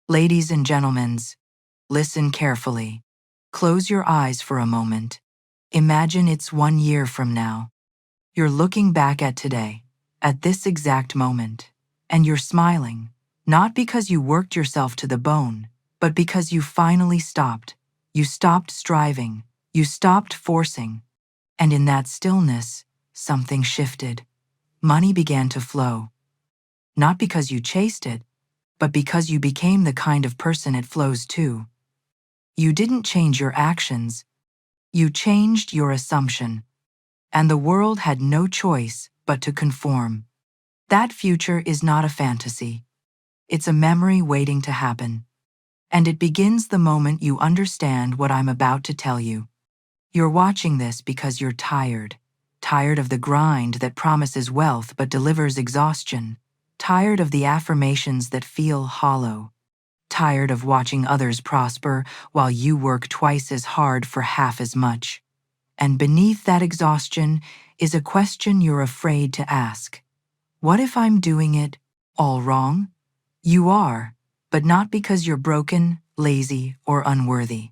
Ladies and gentlemen, listen carefully. Close your eyes for a moment. Imagine it's 1 year from now. You're looking back at today, at this exact moment, and you're smiling, not because you worked yourself to the bone, but because you finally stopped. You stopped striving, you stopped forcing, and in that stillness, something shifted. Money began to flow. Not because you chased it, but because you became the kind of person it flows to. You didn't change your actions, you changed your assumption, and the world had no choice but to conform. That future is not a fantasy. It's a memory waiting to happen. And it begins the moment you understand what I'm about to tell you. You're watching this because you're tired. Tired of the grind that promises wealth but delivers exhaustion. Tired of the affirmations that feel hollow. Tired of watching others prosper while you work twice as hard for half as much. And beneath that exhaustion is a question you're afraid to ask. What if I'm doing it all wrong? You are, but not because you're broken, lazy, or unworthy.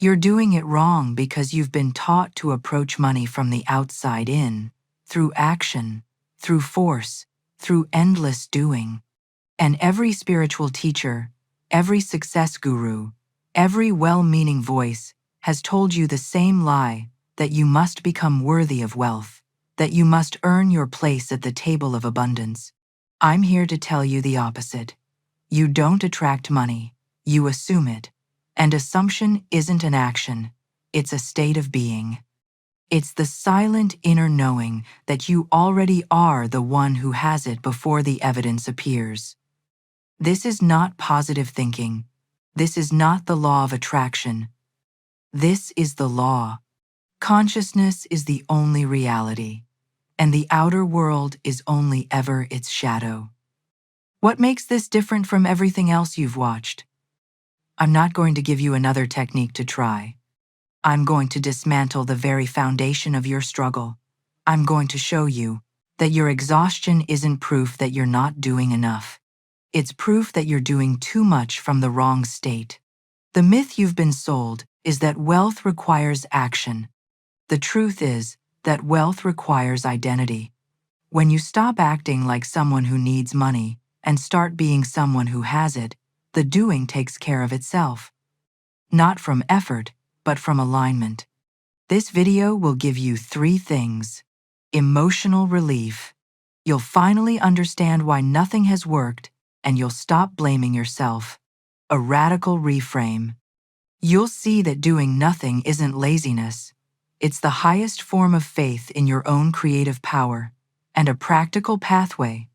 You're doing it wrong because you've been taught to approach money from the outside in, through action, through force, through endless doing. And every spiritual teacher, every success guru, every well-meaning voice has told you the same lie, that you must become worthy of wealth, that you must earn your place at the table of abundance. I'm here to tell you the opposite. You don't attract money, you assume it. And assumption isn't an action, it's a state of being. It's the silent inner knowing that you already are the one who has it before the evidence appears. This is not positive thinking. This is not the law of attraction. This is the law. Consciousness is the only reality, and the outer world is only ever its shadow. What makes this different from everything else you've watched? I'm not going to give you another technique to try. I'm going to dismantle the very foundation of your struggle. I'm going to show you that your exhaustion isn't proof that you're not doing enough. It's proof that you're doing too much from the wrong state. The myth you've been sold is that wealth requires action. The truth is that wealth requires identity. When you stop acting like someone who needs money and start being someone who has it, the doing takes care of itself. Not from effort, but from alignment. This video will give you 3 things. Emotional relief. You'll finally understand why nothing has worked, and you'll stop blaming yourself. A radical reframe. You'll see that doing nothing isn't laziness. It's the highest form of faith in your own creative power, and a practical pathway.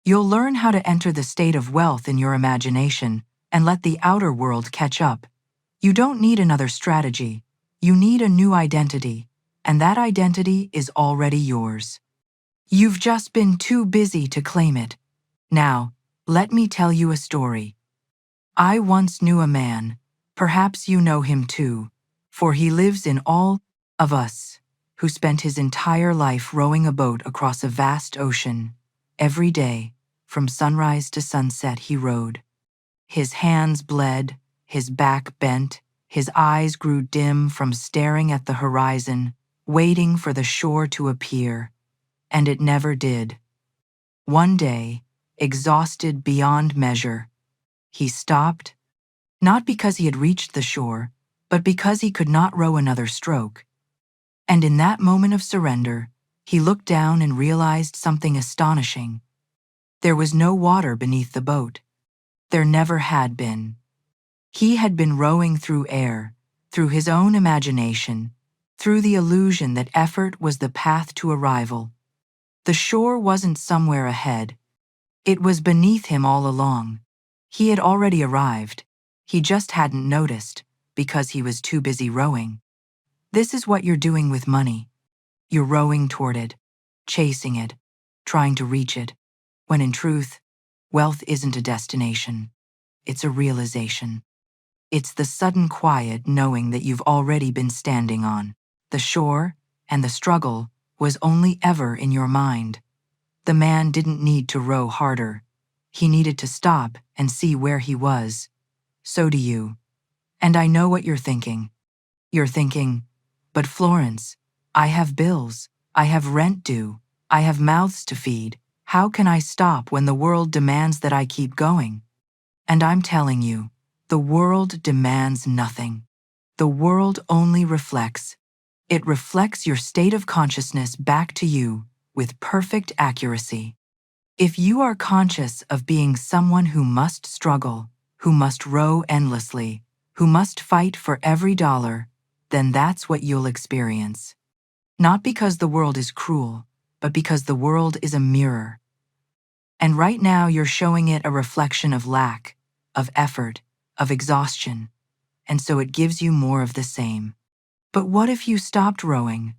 You'll learn how to enter the state of wealth in your imagination and let the outer world catch up. You don't need another strategy. You need a new identity, and that identity is already yours. You've just been too busy to claim it. Now, let me tell you a story. I once knew a man, perhaps you know him too, for he lives in all of us, who spent his entire life rowing a boat across a vast ocean. Every day, from sunrise to sunset, he rowed. His hands bled, his back bent, his eyes grew dim from staring at the horizon, waiting for the shore to appear. And it never did. One day, exhausted beyond measure, he stopped, not because he had reached the shore, but because he could not row another stroke. And in that moment of surrender, he looked down and realized something astonishing. There was no water beneath the boat. There never had been. He had been rowing through air, through his own imagination, through the illusion that effort was the path to arrival. The shore wasn't somewhere ahead. It was beneath him all along. He had already arrived. He just hadn't noticed, because he was too busy rowing. This is what you're doing with money. You're rowing toward it, chasing it, trying to reach it, when in truth, wealth isn't a destination. It's a realization. It's the sudden quiet knowing that you've already been standing on. The shore and the struggle was only ever in your mind. The man didn't need to row harder. He needed to stop and see where he was. So do you. And I know what you're thinking. You're thinking, but Florence, I have bills, I have rent due, I have mouths to feed. How can I stop when the world demands that I keep going? And I'm telling you, the world demands nothing. The world only reflects. It reflects your state of consciousness back to you with perfect accuracy. If you are conscious of being someone who must struggle, who must row endlessly, who must fight for every dollar, then that's what you'll experience. Not because the world is cruel, but because the world is a mirror. And right now you're showing it a reflection of lack, of effort, of exhaustion, and so it gives you more of the same. But what if you stopped rowing?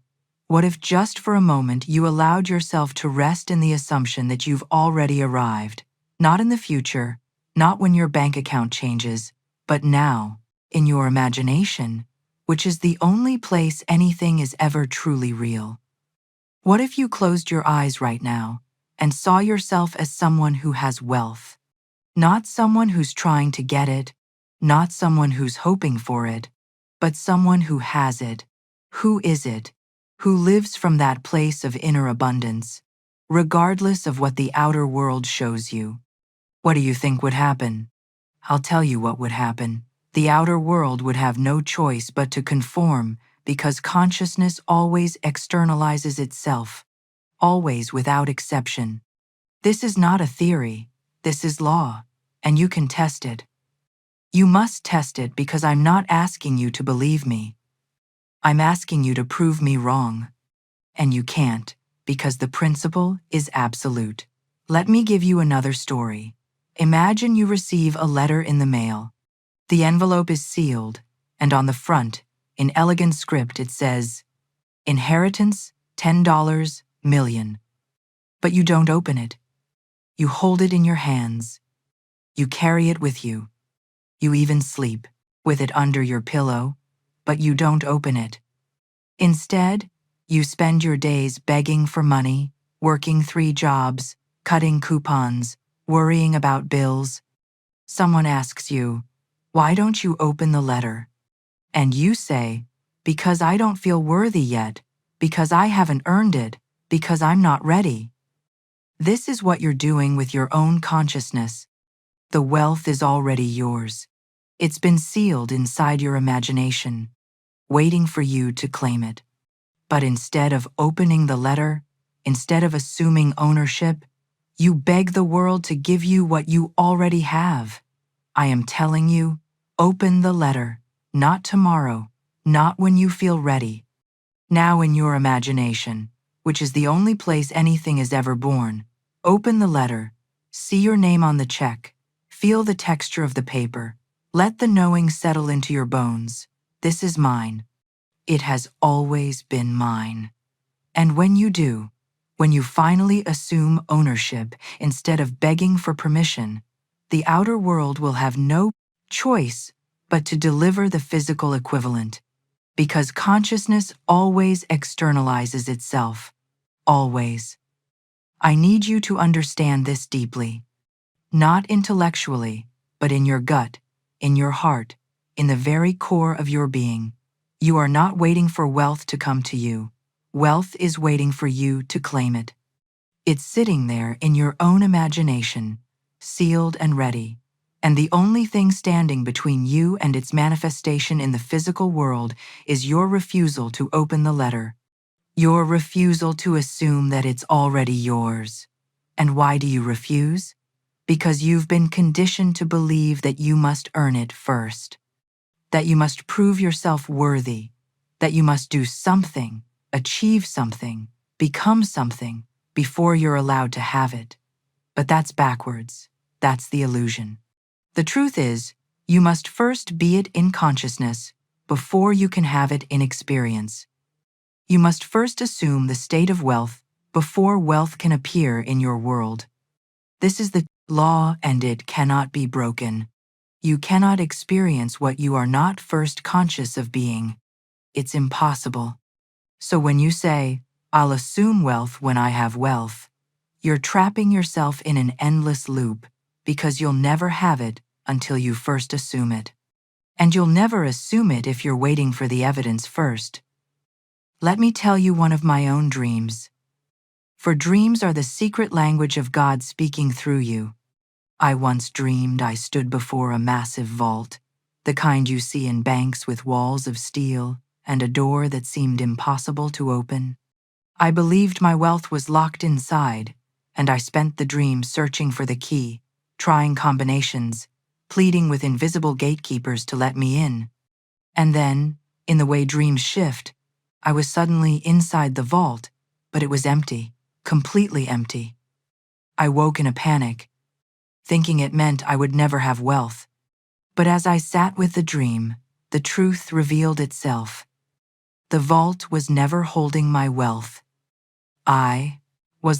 What if just for a moment you allowed yourself to rest in the assumption that you've already arrived, not in the future, not when your bank account changes, but now, in your imagination, which is the only place anything is ever truly real? What if you closed your eyes right now and saw yourself as someone who has wealth? Not someone who's trying to get it, not someone who's hoping for it, but someone who has it. Who is it? Who lives from that place of inner abundance, regardless of what the outer world shows you. What do you think would happen? I'll tell you what would happen. The outer world would have no choice but to conform, because consciousness always externalizes itself, always without exception. This is not a theory, this is law, and you can test it. You must test it because I'm not asking you to believe me. I'm asking you to prove me wrong. And you can't, because the principle is absolute. Let me give you another story. Imagine you receive a letter in the mail. The envelope is sealed, and on the front, in elegant script, it says, "Inheritance, $10 million." But you don't open it. You hold it in your hands. You carry it with you. You even sleep with it under your pillow, but you don't open it. Instead, you spend your days begging for money, working 3 jobs, cutting coupons, worrying about bills. Someone asks you, "Why don't you open the letter?" And you say, "Because I don't feel worthy yet, because I haven't earned it, because I'm not ready." This is what you're doing with your own consciousness. The wealth is already yours. It's been sealed inside your imagination, waiting for you to claim it. But instead of opening the letter, instead of assuming ownership, you beg the world to give you what you already have. I am telling you, open the letter, not tomorrow, not when you feel ready. Now in your imagination, which is the only place anything is ever born, open the letter, see your name on the check, feel the texture of the paper, let the knowing settle into your bones. This is mine. It has always been mine. And when you do, when you finally assume ownership instead of begging for permission, the outer world will have no choice but to deliver the physical equivalent, because consciousness always externalizes itself. Always. I need you to understand this deeply. Not intellectually, but in your gut, in your heart, in the very core of your being. You are not waiting for wealth to come to you. Wealth is waiting for you to claim it. It's sitting there in your own imagination, sealed and ready. And the only thing standing between you and its manifestation in the physical world is your refusal to open the letter. Your refusal to assume that it's already yours. And why do you refuse? Because you've been conditioned to believe that you must earn it first, that you must prove yourself worthy, that you must do something, achieve something, become something before you're allowed to have it. But that's backwards. That's the illusion. The truth is, you must first be it in consciousness before you can have it in experience. You must first assume the state of wealth before wealth can appear in your world. This is the law, and it cannot be broken. You cannot experience what you are not first conscious of being. It's impossible. So when you say, "I'll assume wealth when I have wealth," you're trapping yourself in an endless loop, because you'll never have it until you first assume it. And you'll never assume it if you're waiting for the evidence first. Let me tell you one of my own dreams. For dreams are the secret language of God speaking through you. I once dreamed I stood before a massive vault, the kind you see in banks with walls of steel and a door that seemed impossible to open. I believed my wealth was locked inside, and I spent the dream searching for the key, trying combinations, pleading with invisible gatekeepers to let me in. And then, in the way dreams shift, I was suddenly inside the vault, but it was empty, completely empty. I woke in a panic, thinking it meant I would never have wealth. But as I sat with the dream, the truth revealed itself. The vault was never holding my wealth.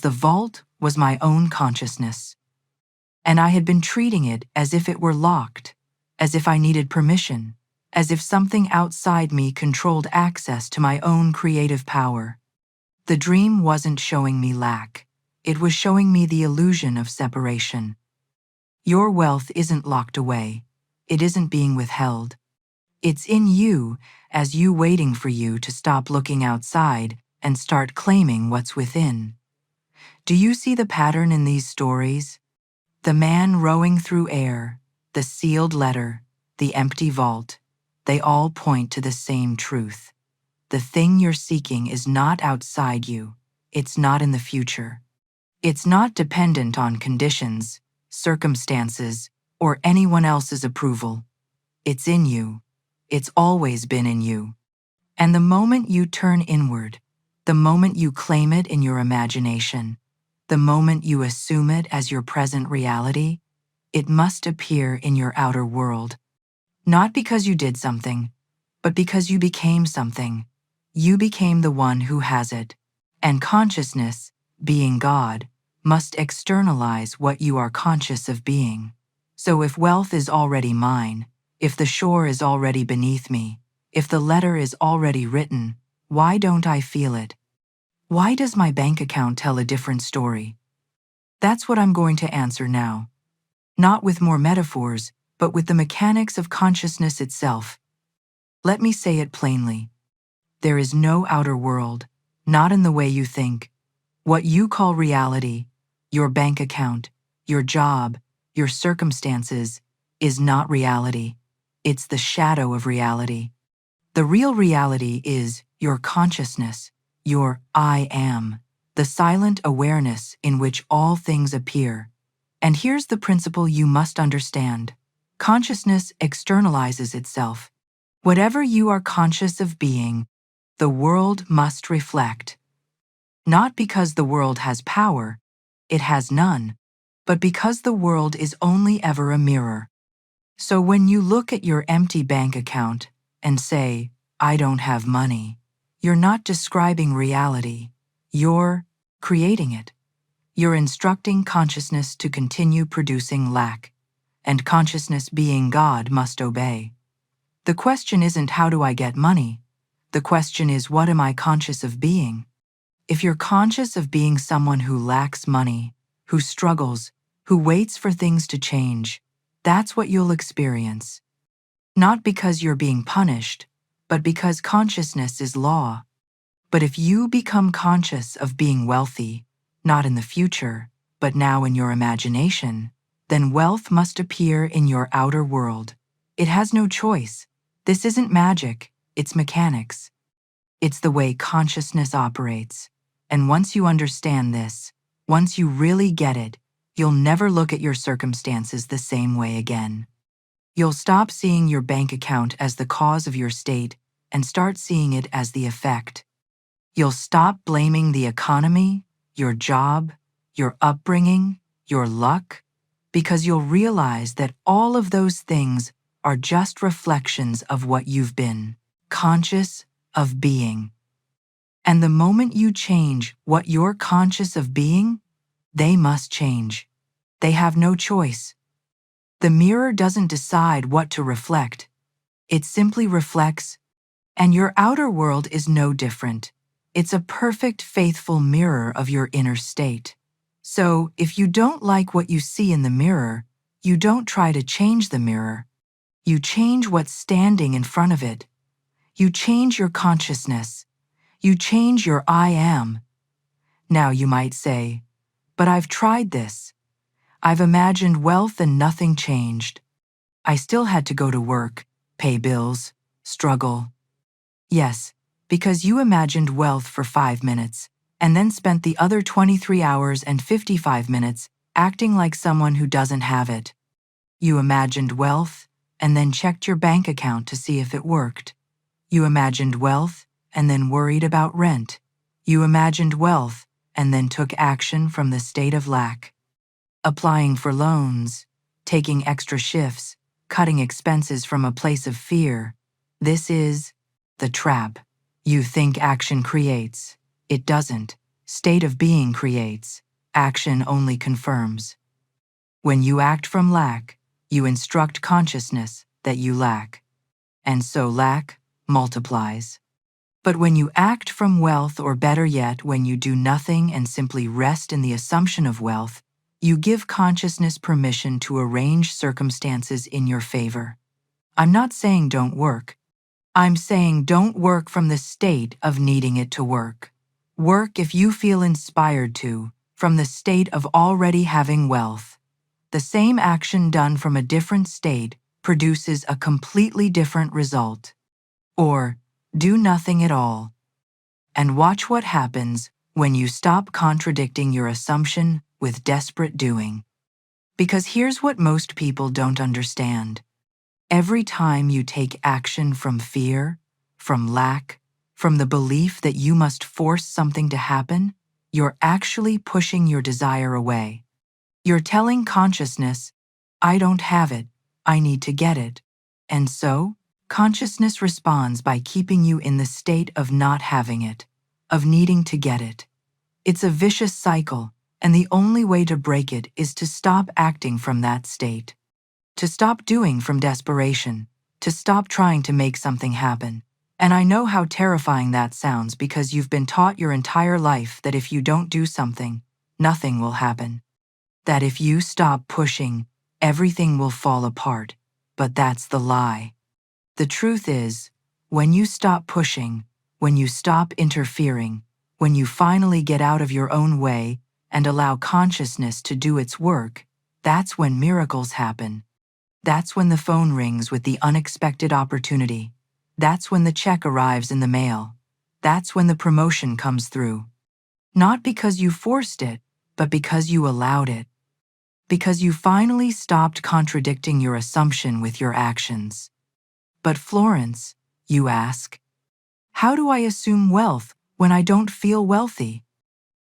The vault was my own consciousness. And I had been treating it as if it were locked, as if I needed permission, as if something outside me controlled access to my own creative power. The dream wasn't showing me lack. It was showing me the illusion of separation. Your wealth isn't locked away. It isn't being withheld. It's in you, as you waiting for you to stop looking outside and start claiming what's within. Do you see the pattern in these stories? The man rowing through air, the sealed letter, the empty vault, they all point to the same truth. The thing you're seeking is not outside you. It's not in the future. It's not dependent on conditions, circumstances, or anyone else's approval. It's in you. It's always been in you. And the moment you turn inward, the moment you claim it in your imagination, the moment you assume it as your present reality, it must appear in your outer world. Not because you did something, but because you became something. You became the one who has it. And consciousness, being God, must externalize what you are conscious of being. So if wealth is already mine, if the shore is already beneath me, if the letter is already written, why don't I feel it? Why does my bank account tell a different story? That's what I'm going to answer now. Not with more metaphors, but with the mechanics of consciousness itself. Let me say it plainly. There is no outer world, not in the way you think. What you call reality, your bank account, your job, your circumstances, is not reality. It's the shadow of reality. The real reality is your consciousness, your I am, the silent awareness in which all things appear. And here's the principle you must understand. Consciousness externalizes itself. Whatever you are conscious of being, the world must reflect. Not because the world has power, it has none, but because the world is only ever a mirror. So when you look at your empty bank account and say, I don't have money, you're not describing reality. You're creating it. You're instructing consciousness to continue producing lack, and consciousness being God must obey. The question isn't how do I get money? The question is what am I conscious of being? If you're conscious of being someone who lacks money, who struggles, who waits for things to change, that's what you'll experience. Not because you're being punished, but because consciousness is law. But if you become conscious of being wealthy, not in the future, but now in your imagination, then wealth must appear in your outer world. It has no choice. This isn't magic, it's mechanics. It's the way consciousness operates. And once you understand this, once you really get it, you'll never look at your circumstances the same way again. You'll stop seeing your bank account as the cause of your state and start seeing it as the effect. You'll stop blaming the economy, your job, your upbringing, your luck, because you'll realize that all of those things are just reflections of what you've been, conscious of being. And the moment you change what you're conscious of being, they must change. They have no choice. The mirror doesn't decide what to reflect. It simply reflects, and your outer world is no different. It's a perfect, faithful mirror of your inner state. So, if you don't like what you see in the mirror, You don't try to change the mirror. You change what's standing in front of it. You change your consciousness. You change your I am. Now you might say, but I've tried this. I've imagined wealth and nothing changed. I still had to go to work, pay bills, struggle. Yes, because you imagined wealth for 5 minutes, and then spent the other 23 hours and 55 minutes acting like someone who doesn't have it. You imagined wealth, and then checked your bank account to see if it worked. You imagined wealth, and then worried about rent. You imagined wealth, and then took action from the state of lack. Applying for loans, taking extra shifts, cutting expenses from a place of fear. This is the trap. You think action creates. It doesn't. State of being creates. Action only confirms. When you act from lack, you instruct consciousness that you lack. And so lack multiplies. But when you act from wealth, or better yet, when you do nothing and simply rest in the assumption of wealth, you give consciousness permission to arrange circumstances in your favor. I'm not saying don't work. I'm saying don't work from the state of needing it to work. Work if you feel inspired to, from the state of already having wealth. The same action done from a different state produces a completely different result. Or, do nothing at all. And watch what happens when you stop contradicting your assumption with desperate doing. Because here's what most people don't understand. Every time you take action from fear, from lack, from the belief that you must force something to happen, you're actually pushing your desire away. You're telling consciousness, I don't have it, I need to get it. And so, consciousness responds by keeping you in the state of not having it, of needing to get it. It's a vicious cycle, and the only way to break it is to stop acting from that state. To stop doing from desperation, to stop trying to make something happen. And I know how terrifying that sounds because you've been taught your entire life that if you don't do something, nothing will happen. That if you stop pushing, everything will fall apart. But that's the lie. The truth is, when you stop pushing, when you stop interfering, when you finally get out of your own way and allow consciousness to do its work, that's when miracles happen. That's when the phone rings with the unexpected opportunity. That's when the check arrives in the mail. That's when the promotion comes through. Not because you forced it, but because you allowed it. Because you finally stopped contradicting your assumption with your actions. But Florence, you ask, how do I assume wealth when I don't feel wealthy?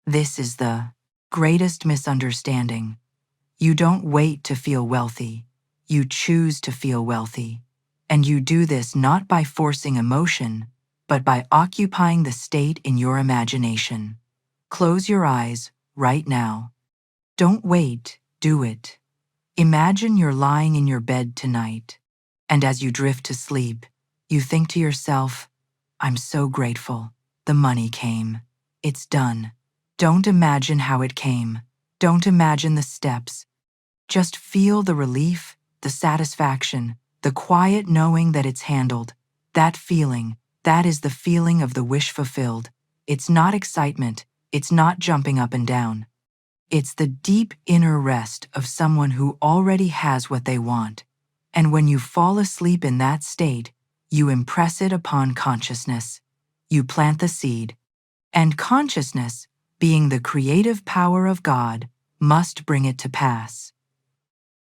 This is the greatest misunderstanding. You don't wait to feel wealthy. You choose to feel wealthy. And you do this not by forcing emotion, but by occupying the state in your imagination. Close your eyes right now. Don't wait, do it. Imagine you're lying in your bed tonight, and as you drift to sleep, you think to yourself, I'm so grateful. The money came. It's done. Don't imagine how it came. Don't imagine the steps. Just feel the relief, the satisfaction, the quiet knowing that it's handled. That feeling, that is the feeling of the wish fulfilled. It's not excitement. It's not jumping up and down. It's the deep inner rest of someone who already has what they want. And when you fall asleep in that state, you impress it upon consciousness. You plant the seed. And consciousness, being the creative power of God, must bring it to pass.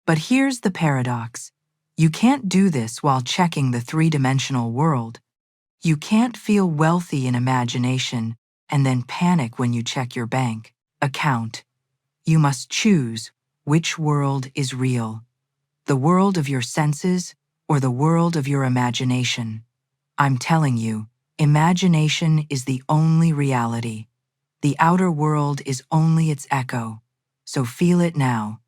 But here's the paradox. You can't do this while checking the three-dimensional world. You can't feel wealthy in imagination and then panic when you check your bank account. You must choose which world is real, the world of your senses or the world of your imagination. I'm telling you, imagination is the only reality. The outer world is only its echo. So feel it now.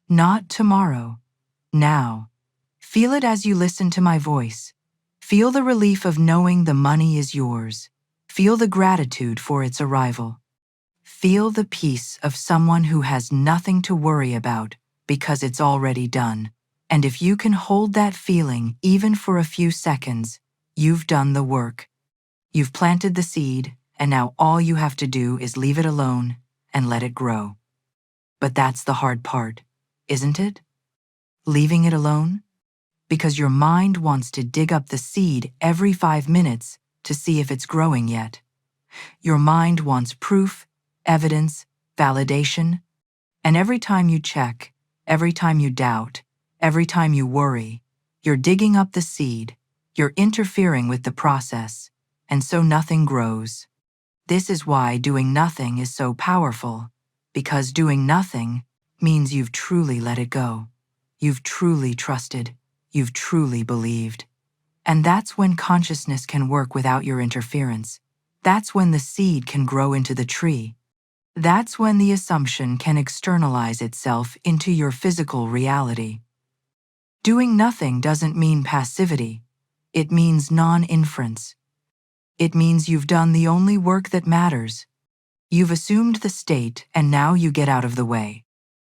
Not tomorrow. Now. Feel it as you listen to my voice. Feel the relief of knowing the money is yours. Feel the gratitude for its arrival. Feel the peace of someone who has nothing to worry about because it's already done. And if you can hold that feeling even for a few seconds, you've done the work. You've planted the seed, and now all you have to do is leave it alone and let it grow. But that's the hard part, isn't it? Leaving it alone? Because your mind wants to dig up the seed every 5 minutes to see if it's growing yet. Your mind wants proof, evidence, validation, and every time you check, every time you doubt, every time you worry, you're digging up the seed, you're interfering with the process, and so nothing grows. This is why doing nothing is so powerful, because doing nothing means you've truly let it go. You've truly trusted. You've truly believed. And that's when consciousness can work without your interference. That's when the seed can grow into the tree. That's when the assumption can externalize itself into your physical reality. Doing nothing doesn't mean passivity. It means non-inference. It means you've done the only work that matters. You've assumed the state, and now you get out of the way.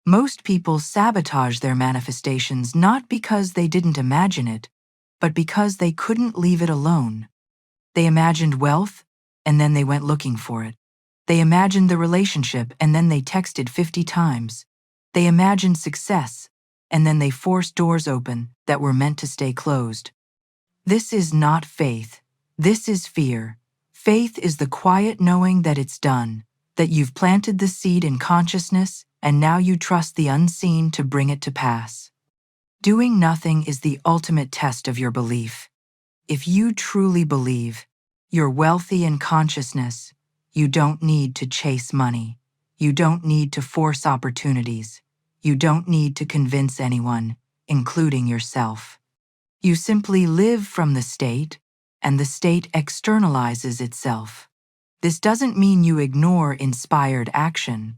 Most people sabotage their manifestations not because they didn't imagine it, but because they couldn't leave it alone. They imagined wealth, and then they went looking for it. They imagined the relationship, and then they texted 50 times. They imagined success, and then they forced doors open that were meant to stay closed. This is not faith. This is fear. Faith is the quiet knowing that it's done, that you've planted the seed in consciousness, and now you trust the unseen to bring it to pass. Doing nothing is the ultimate test of your belief. If you truly believe you're wealthy in consciousness, you don't need to chase money. You don't need to force opportunities. You don't need to convince anyone, including yourself. You simply live from the state, and the state externalizes itself. This doesn't mean you ignore inspired action.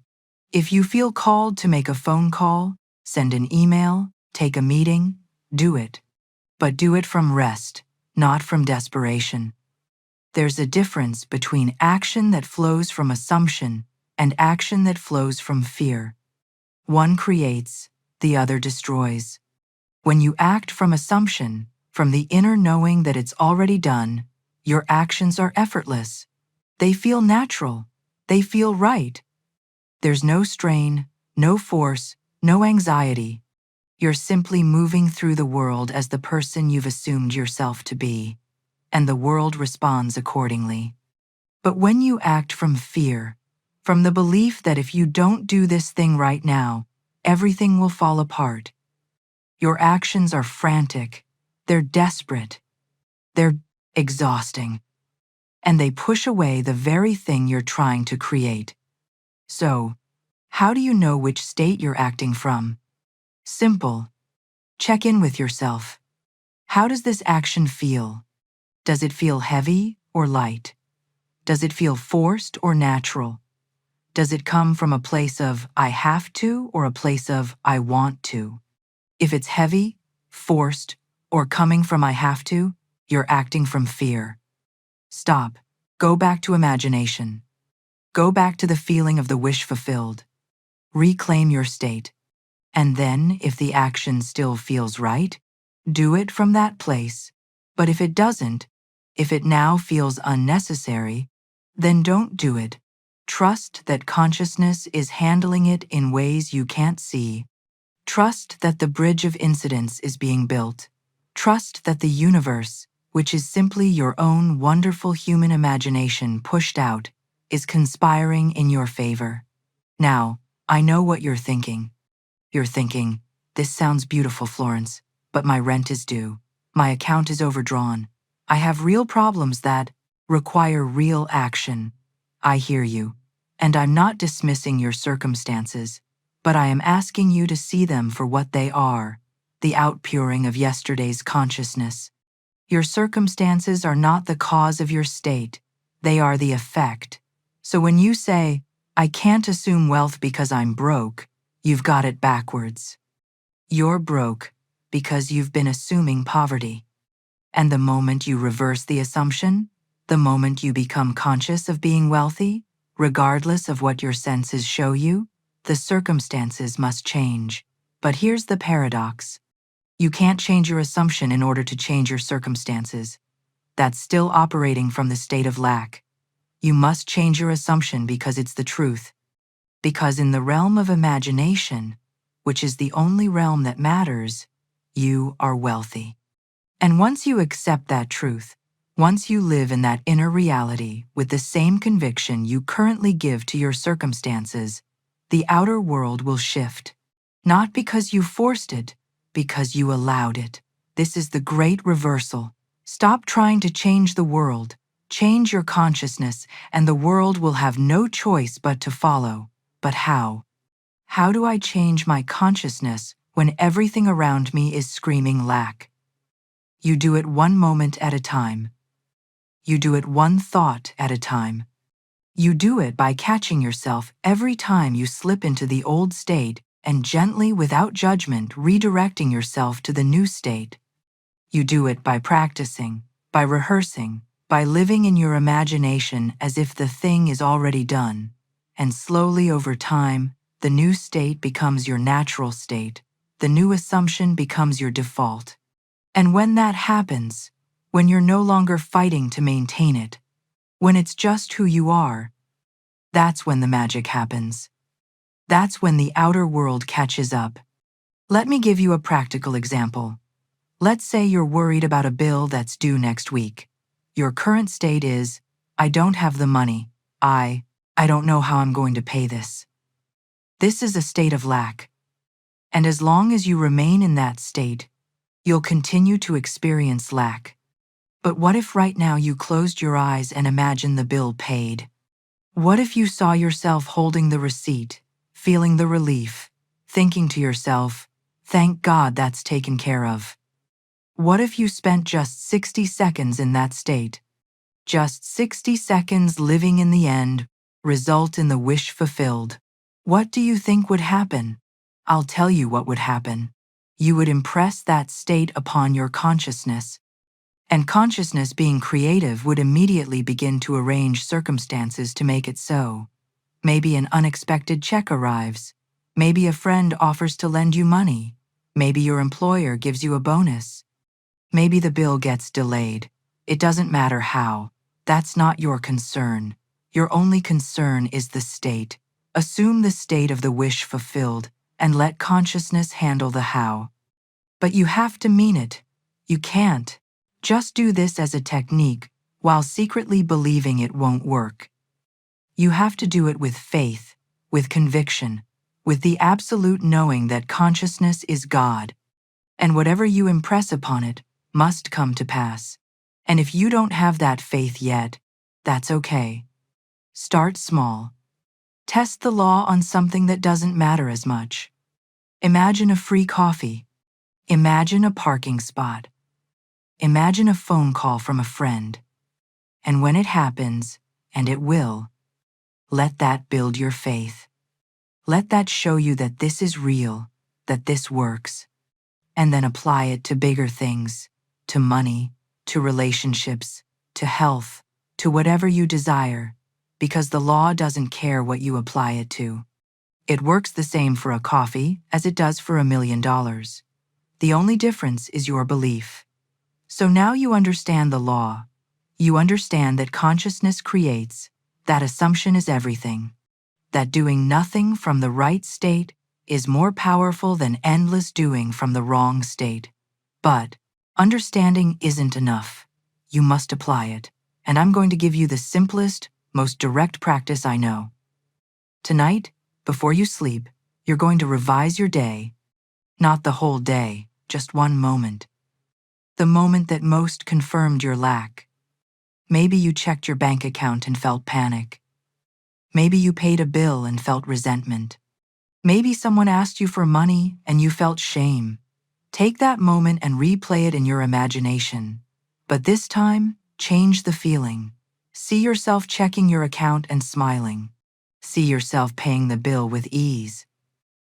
If you feel called to make a phone call, send an email, take a meeting, do it. But do it from rest, not from desperation. There's a difference between action that flows from assumption and action that flows from fear. One creates, the other destroys. When you act from assumption, from the inner knowing that it's already done, your actions are effortless. They feel natural. They feel right. There's no strain, no force, no anxiety. You're simply moving through the world as the person you've assumed yourself to be, and the world responds accordingly. But when you act from fear, from the belief that if you don't do this thing right now, everything will fall apart, your actions are frantic, they're desperate, they're exhausting, and they push away the very thing you're trying to create. So, how do you know which state you're acting from? Simple. Check in with yourself. How does this action feel? Does it feel heavy or light? Does it feel forced or natural? Does it come from a place of I have to or a place of I want to? If it's heavy, forced, or coming from I have to, you're acting from fear. Stop. Go back to imagination. Go back to the feeling of the wish fulfilled. Reclaim your state. And then, if the action still feels right, do it from that place. But if it doesn't, if it now feels unnecessary, then don't do it. Trust that consciousness is handling it in ways you can't see. Trust that the bridge of incidents is being built. Trust that the universe, which is simply your own wonderful human imagination pushed out, is conspiring in your favor. Now, I know what you're thinking. You're thinking, this sounds beautiful, Florence, but my rent is due. My account is overdrawn. I have real problems that require real action. I hear you, and I'm not dismissing your circumstances, but I am asking you to see them for what they are, the outpouring of yesterday's consciousness. Your circumstances are not the cause of your state. They are the effect. So when you say, I can't assume wealth because I'm broke, you've got it backwards. You're broke because you've been assuming poverty. And the moment you reverse the assumption, the moment you become conscious of being wealthy, regardless of what your senses show you, the circumstances must change. But here's the paradox. You can't change your assumption in order to change your circumstances. That's still operating from the state of lack. You must change your assumption because it's the truth. Because in the realm of imagination, which is the only realm that matters, you are wealthy. And once you accept that truth, once you live in that inner reality with the same conviction you currently give to your circumstances, the outer world will shift. Not because you forced it, because you allowed it. This is the great reversal. Stop trying to change the world, change your consciousness, and the world will have no choice but to follow. But how? How do I change my consciousness when everything around me is screaming lack? You do it one moment at a time. You do it one thought at a time. You do it by catching yourself every time you slip into the old state and gently, without judgment, redirecting yourself to the new state. You do it by practicing, by rehearsing, by living in your imagination as if the thing is already done. And slowly over time, the new state becomes your natural state. The new assumption becomes your default. And when that happens, when you're no longer fighting to maintain it, when it's just who you are, that's when the magic happens. That's when the outer world catches up. Let me give you a practical example. Let's say you're worried about a bill that's due next week. Your current state is, I don't have the money. I don't know how I'm going to pay this. This is a state of lack. And as long as you remain in that state, you'll continue to experience lack. But what if right now you closed your eyes and imagined the bill paid? What if you saw yourself holding the receipt, feeling the relief, thinking to yourself, thank God that's taken care of? What if you spent just 60 seconds in that state? Just 60 seconds living in the end, result in the wish fulfilled. What do you think would happen? I'll tell you what would happen. You would impress that state upon your consciousness. And consciousness, being creative, would immediately begin to arrange circumstances to make it so. Maybe an unexpected check arrives. Maybe a friend offers to lend you money. Maybe your employer gives you a bonus. Maybe the bill gets delayed. It doesn't matter how. That's not your concern. Your only concern is the state. Assume the state of the wish fulfilled and let consciousness handle the how. But you have to mean it. You can't just do this as a technique while secretly believing it won't work. You have to do it with faith, with conviction, with the absolute knowing that consciousness is God. And whatever you impress upon it must come to pass. And if you don't have that faith yet, that's okay. Start small. Test the law on something that doesn't matter as much. Imagine a free coffee. Imagine a parking spot. Imagine a phone call from a friend. And when it happens, and it will, let that build your faith. Let that show you that this is real, that this works. And then apply it to bigger things, to money, to relationships, to health, to whatever you desire, because the law doesn't care what you apply it to. It works the same for a coffee as it does for $1 million. The only difference is your belief. So now you understand the law. You understand that consciousness creates, that assumption is everything, that doing nothing from the right state is more powerful than endless doing from the wrong state. But understanding isn't enough. You must apply it. And I'm going to give you the simplest, most direct practice I know. Tonight, before you sleep, you're going to revise your day. Not the whole day, just one moment. The moment that most confirmed your lack. Maybe you checked your bank account and felt panic. Maybe you paid a bill and felt resentment. Maybe someone asked you for money and you felt shame. Take that moment and replay it in your imagination. But this time, change the feeling. See yourself checking your account and smiling. See yourself paying the bill with ease.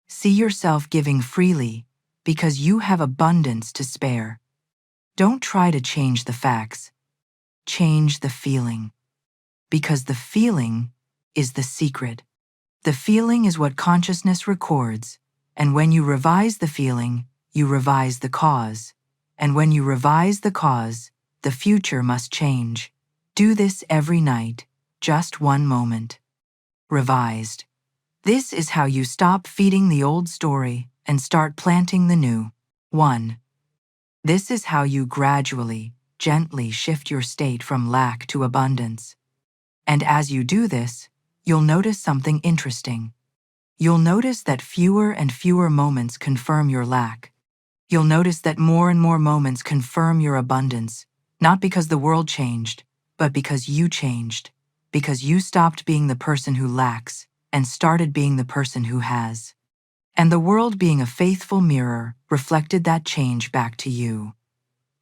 See yourself giving freely because you have abundance to spare. Don't try to change the facts. Change the feeling. Because the feeling is the secret. The feeling is what consciousness records. And when you revise the feeling, you revise the cause. And when you revise the cause, the future must change. Do this every night, just one moment. Revised. This is how you stop feeding the old story and start planting the new. 1. This is how you gradually, gently shift your state from lack to abundance. And as you do this, you'll notice something interesting. You'll notice that fewer and fewer moments confirm your lack. You'll notice that more and more moments confirm your abundance, not because the world changed, but because you changed, because you stopped being the person who lacks and started being the person who has. And the world, being a faithful mirror, reflected that change back to you.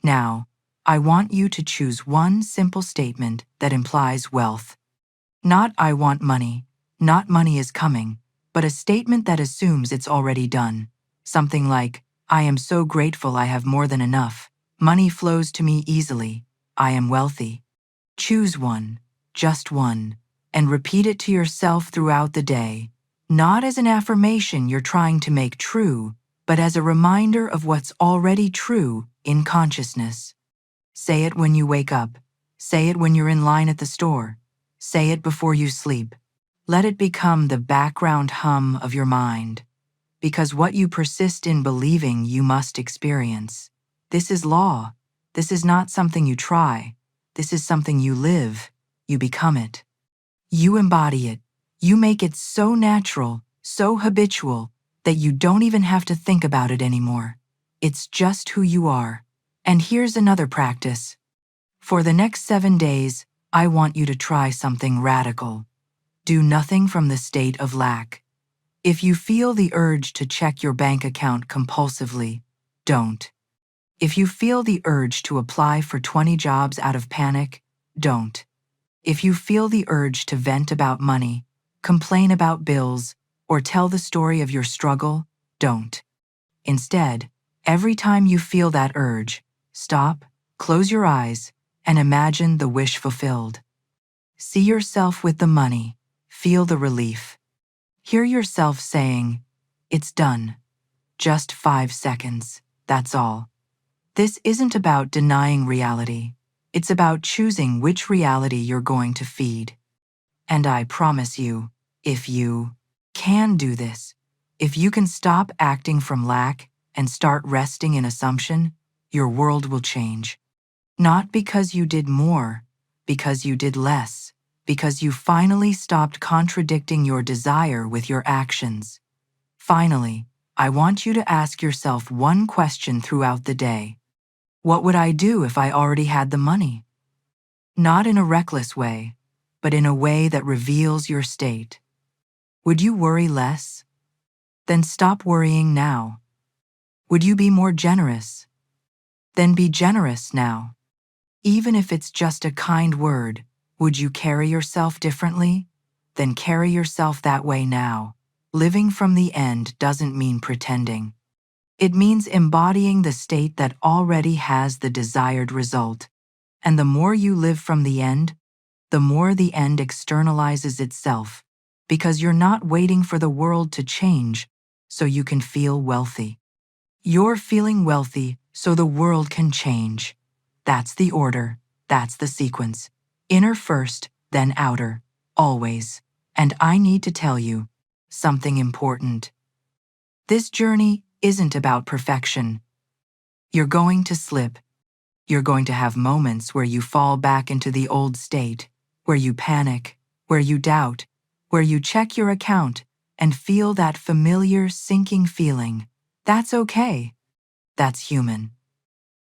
Now, I want you to choose one simple statement that implies wealth. Not "I want money," not "money is coming," but a statement that assumes it's already done. Something like, "I am so grateful I have more than enough. Money flows to me easily. I am wealthy." Choose one, just one, and repeat it to yourself throughout the day, not as an affirmation you're trying to make true, but as a reminder of what's already true in consciousness. Say it when you wake up. Say it when you're in line at the store. Say it before you sleep. Let it become the background hum of your mind, because what you persist in believing you must experience. This is law. This is not something you try. This is something you live. You become it. You embody it. You make it so natural, so habitual, that you don't even have to think about it anymore. It's just who you are. And here's another practice. For the next 7 days, I want you to try something radical. Do nothing from the state of lack. If you feel the urge to check your bank account compulsively, don't. If you feel the urge to apply for 20 jobs out of panic, don't. If you feel the urge to vent about money, complain about bills, or tell the story of your struggle, don't. Instead, every time you feel that urge, stop, close your eyes, and imagine the wish fulfilled. See yourself with the money. Feel the relief. Hear yourself saying, "It's done." Just 5 seconds, that's all. This isn't about denying reality. It's about choosing which reality you're going to feed. And I promise you, if you can do this, if you can stop acting from lack and start resting in assumption, your world will change. Not because you did more, because you did less, because you finally stopped contradicting your desire with your actions. Finally, I want you to ask yourself one question throughout the day. What would I do if I already had the money? Not in a reckless way, but in a way that reveals your state. Would you worry less? Then stop worrying now. Would you be more generous? Then be generous now. Even if it's just a kind word, would you carry yourself differently? Then carry yourself that way now. Living from the end doesn't mean pretending. It means embodying the state that already has the desired result. And the more you live from the end, the more the end externalizes itself, because you're not waiting for the world to change so you can feel wealthy. You're feeling wealthy so the world can change. That's the order. That's the sequence. Inner first, then outer. Always. And I need to tell you something important. This journey isn't about perfection. You're going to slip. You're going to have moments where you fall back into the old state, where you panic, where you doubt, where you check your account and feel that familiar sinking feeling. That's okay. That's human.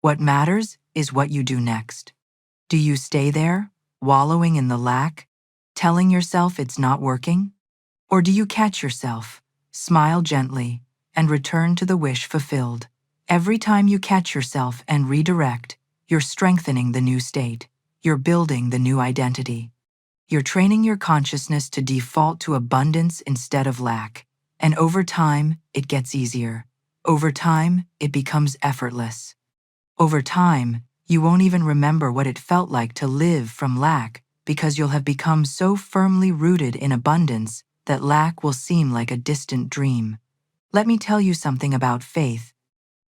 What matters is what you do next. Do you stay there, wallowing in the lack, telling yourself it's not working? Or do you catch yourself, smile gently, and return to the wish fulfilled? Every time you catch yourself and redirect, you're strengthening the new state. You're building the new identity. You're training your consciousness to default to abundance instead of lack. And over time, it gets easier. Over time, it becomes effortless. Over time, you won't even remember what it felt like to live from lack, because you'll have become so firmly rooted in abundance that lack will seem like a distant dream. let me tell you something about faith.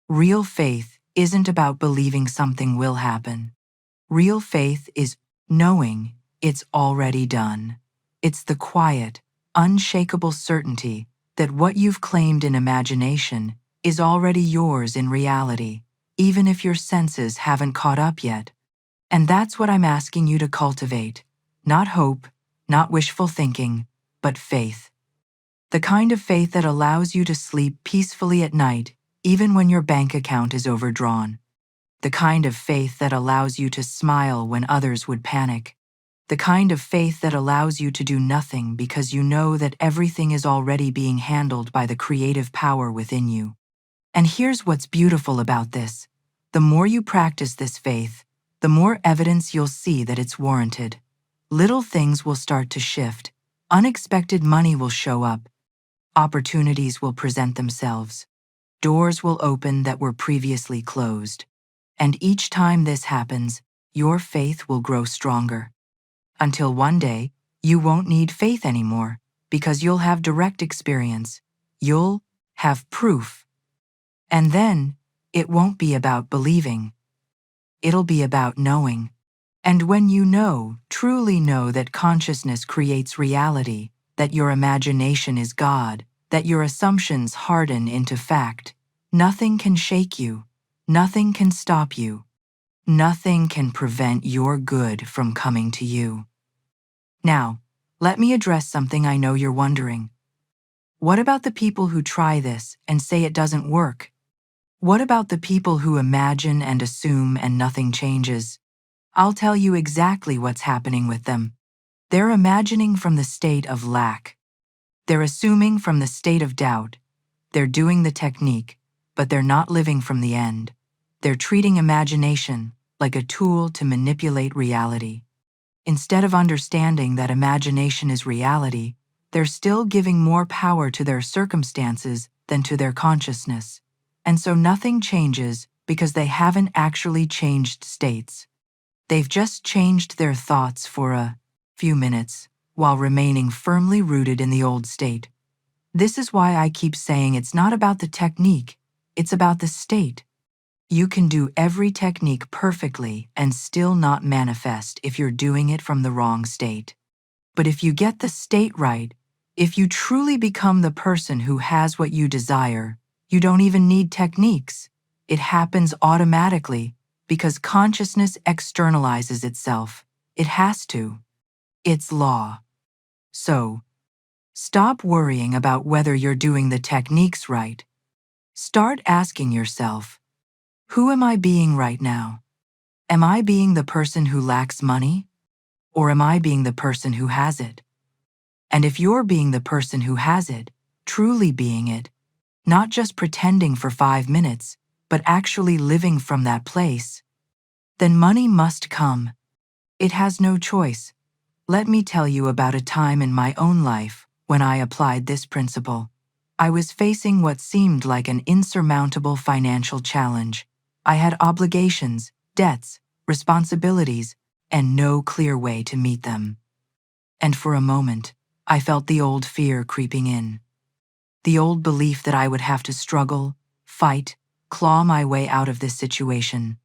Real faith isn't about believing something will happen. Real faith is knowing it's already done. It's the quiet, unshakable certainty that what you've claimed in imagination is already yours in reality, even if your senses haven't caught up yet. And that's what I'm asking you to cultivate. Not hope, not wishful thinking, but faith. The kind of faith that allows you to sleep peacefully at night, even when your bank account is overdrawn. The kind of faith that allows you to smile when others would panic. The kind of faith that allows you to do nothing because you know that everything is already being handled by the creative power within you. And here's what's beautiful about this. The more you practice this faith, the more evidence you'll see that it's warranted. Little things will start to shift. Unexpected money will show up. Opportunities will present themselves. Doors will open that were previously closed. And each time this happens, your faith will grow stronger. Until one day, you won't need faith anymore because you'll have direct experience. You'll have proof. And then, it won't be about believing. It'll be about knowing. And when you know, truly know that consciousness creates reality, that your imagination is God, that your assumptions harden into fact, nothing can shake you, nothing can stop you, nothing can prevent your good from coming to you. Now, let me address something I know you're wondering. What about the people who try this and say it doesn't work? What about the people who imagine and assume and nothing changes? I'll tell you exactly what's happening with them. They're imagining from the state of lack. They're assuming from the state of doubt. They're doing the technique, but they're not living from the end. They're treating imagination like a tool to manipulate reality. Instead of understanding that imagination is reality, they're still giving more power to their circumstances than to their consciousness. And so nothing changes because they haven't actually changed states. They've just changed their thoughts for a few minutes while remaining firmly rooted in the old state. This is why I keep saying it's not about the technique, it's about the state. You can do every technique perfectly and still not manifest if you're doing it from the wrong state. But if you get the state right, if you truly become the person who has what you desire, you don't even need techniques. It happens automatically because consciousness externalizes itself. It has to. It's law. So, stop worrying about whether you're doing the techniques right. Start asking yourself, who am I being right now? Am I being the person who lacks money? Or am I being the person who has it? And if you're being the person who has it, truly being it, not just pretending for 5 minutes, but actually living from that place, then money must come. It has no choice. Let me tell you about a time in my own life when I applied this principle. I was facing what seemed like an insurmountable financial challenge. I had obligations, debts, responsibilities, and no clear way to meet them. And for a moment, I felt the old fear creeping in. The old belief that I would have to struggle, fight, claw my way out of this situation.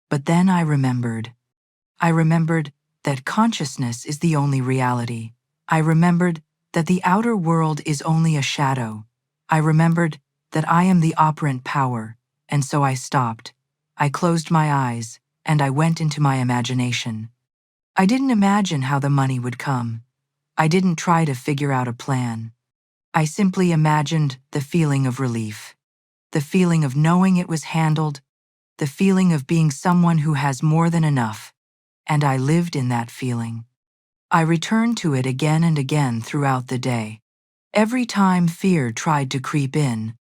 But then I remembered. That consciousness is the only reality. I remembered that the outer world is only a shadow. I remembered that I am the operant power, and so I stopped. I closed my eyes, and I went into my imagination. I didn't imagine how the money would come. I didn't try to figure out a plan. I simply imagined the feeling of relief, the feeling of knowing it was handled, the feeling of being someone who has more than enough. And I lived in that feeling. I returned to it again and again throughout the day. Every time fear tried to creep in,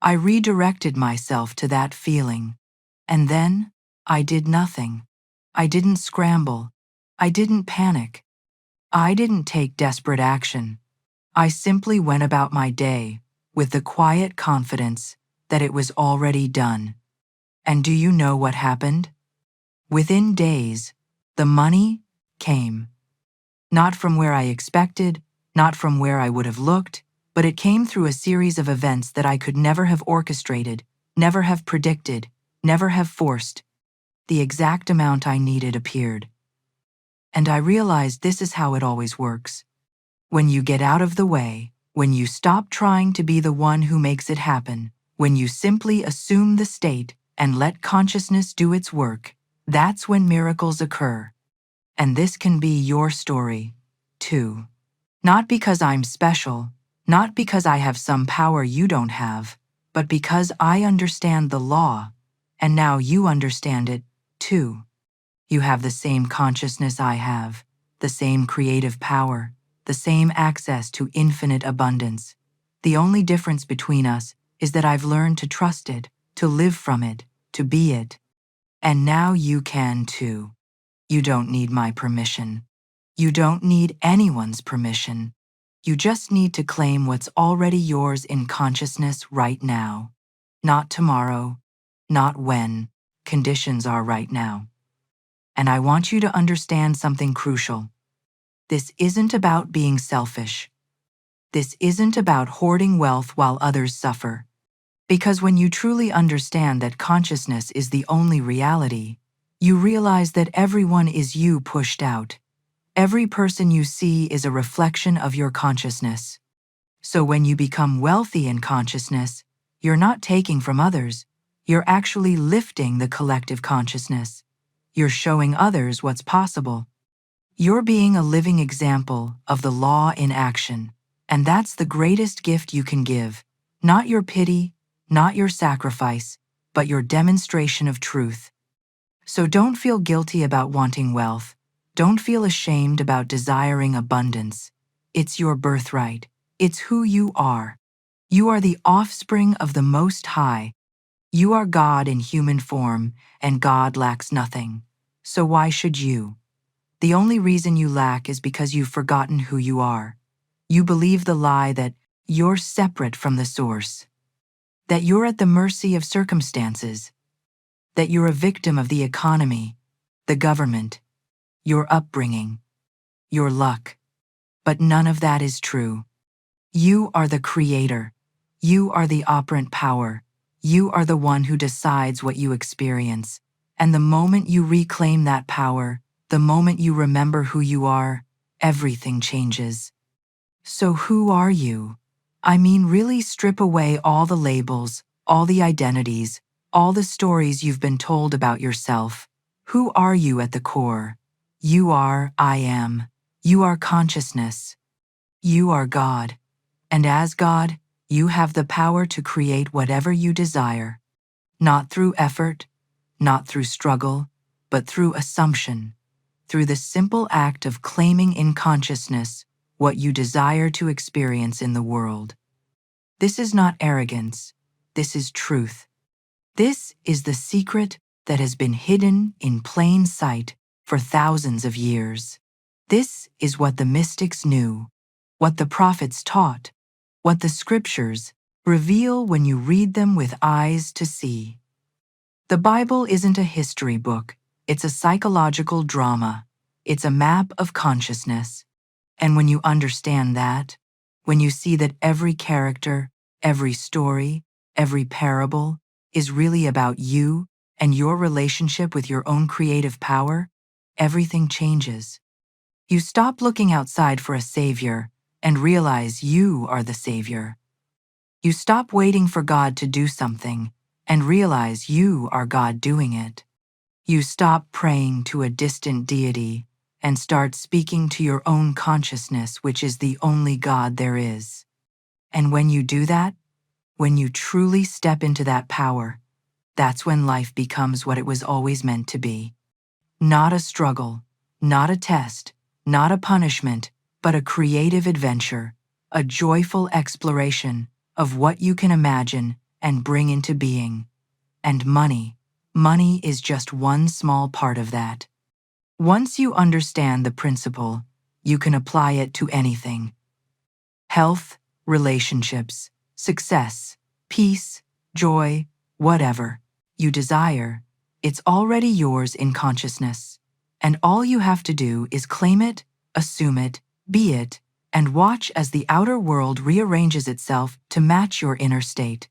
I redirected myself to that feeling. And then, I did nothing. I didn't scramble. I didn't panic. I didn't take desperate action. I simply went about my day with the quiet confidence that it was already done. And do you know what happened? Within days, the money came. Not from where I expected, not from where I would have looked, but it came through a series of events that I could never have orchestrated, never have predicted, never have forced. The exact amount I needed appeared. And I realized this is how it always works. When you get out of the way, when you stop trying to be the one who makes it happen, when you simply assume the state and let consciousness do its work, that's when miracles occur. And this can be your story, too. Not because I'm special, not because I have some power you don't have, but because I understand the law, and now you understand it, too. You have the same consciousness I have, the same creative power, the same access to infinite abundance. The only difference between us is that I've learned to trust it, to live from it, to be it. And now you can too. You don't need my permission. You don't need anyone's permission. You just need to claim what's already yours in consciousness right now. Not tomorrow, not when. Conditions are right now. And I want you to understand something crucial. This isn't about being selfish. This isn't about hoarding wealth while others suffer. Because when you truly understand that consciousness is the only reality, you realize that everyone is you pushed out. Every person you see is a reflection of your consciousness. So when you become wealthy in consciousness, you're not taking from others, you're actually lifting the collective consciousness. You're showing others what's possible. You're being a living example of the law in action, and that's the greatest gift you can give. Not your pity, not your sacrifice, but your demonstration of truth. So don't feel guilty about wanting wealth. Don't feel ashamed about desiring abundance. It's your birthright. It's who you are. You are the offspring of the Most High. You are God in human form, and God lacks nothing. So why should you? The only reason you lack is because you've forgotten who you are. You believe the lie that you're separate from the source, that you're at the mercy of circumstances, that you're a victim of the economy, the government, your upbringing, your luck. But none of that is true. You are the creator. You are the operant power. You are the one who decides what you experience. And the moment you reclaim that power, the moment you remember who you are, everything changes. So who are you? I mean, really strip away all the labels, all the identities, all the stories you've been told about yourself. Who are you at the core? You are I am. You are consciousness. You are God. And as God, you have the power to create whatever you desire. Not through effort, not through struggle, but through assumption, through the simple act of claiming in consciousness what you desire to experience in the world. This is not arrogance. This is truth. This is the secret that has been hidden in plain sight for thousands of years. This is what the mystics knew, what the prophets taught, what the scriptures reveal when you read them with eyes to see. The Bible isn't a history book. It's a psychological drama. It's a map of consciousness. And when you understand that, when you see that every character, every story, every parable is really about you and your relationship with your own creative power, everything changes. You stop looking outside for a savior and realize you are the savior. You stop waiting for God to do something and realize you are God doing it. You stop praying to a distant deity and start speaking to your own consciousness, which is the only God there is. And when you do that, when you truly step into that power, that's when life becomes what it was always meant to be. Not a struggle, not a test, not a punishment, but a creative adventure, a joyful exploration of what you can imagine and bring into being. And money is just one small part of that. Once you understand the principle, you can apply it to anything. Health, relationships, success, peace, joy, whatever you desire, it's already yours in consciousness. And all you have to do is claim it, assume it, be it, and watch as the outer world rearranges itself to match your inner state.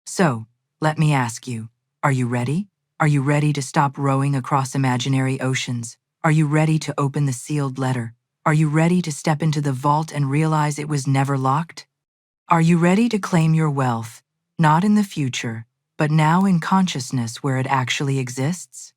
So, let me ask you, are you ready? Are you ready to stop rowing across imaginary oceans? Are you ready to open the sealed letter? Are you ready to step into the vault and realize it was never locked? Are you ready to claim your wealth, not in the future, but now in consciousness where it actually exists?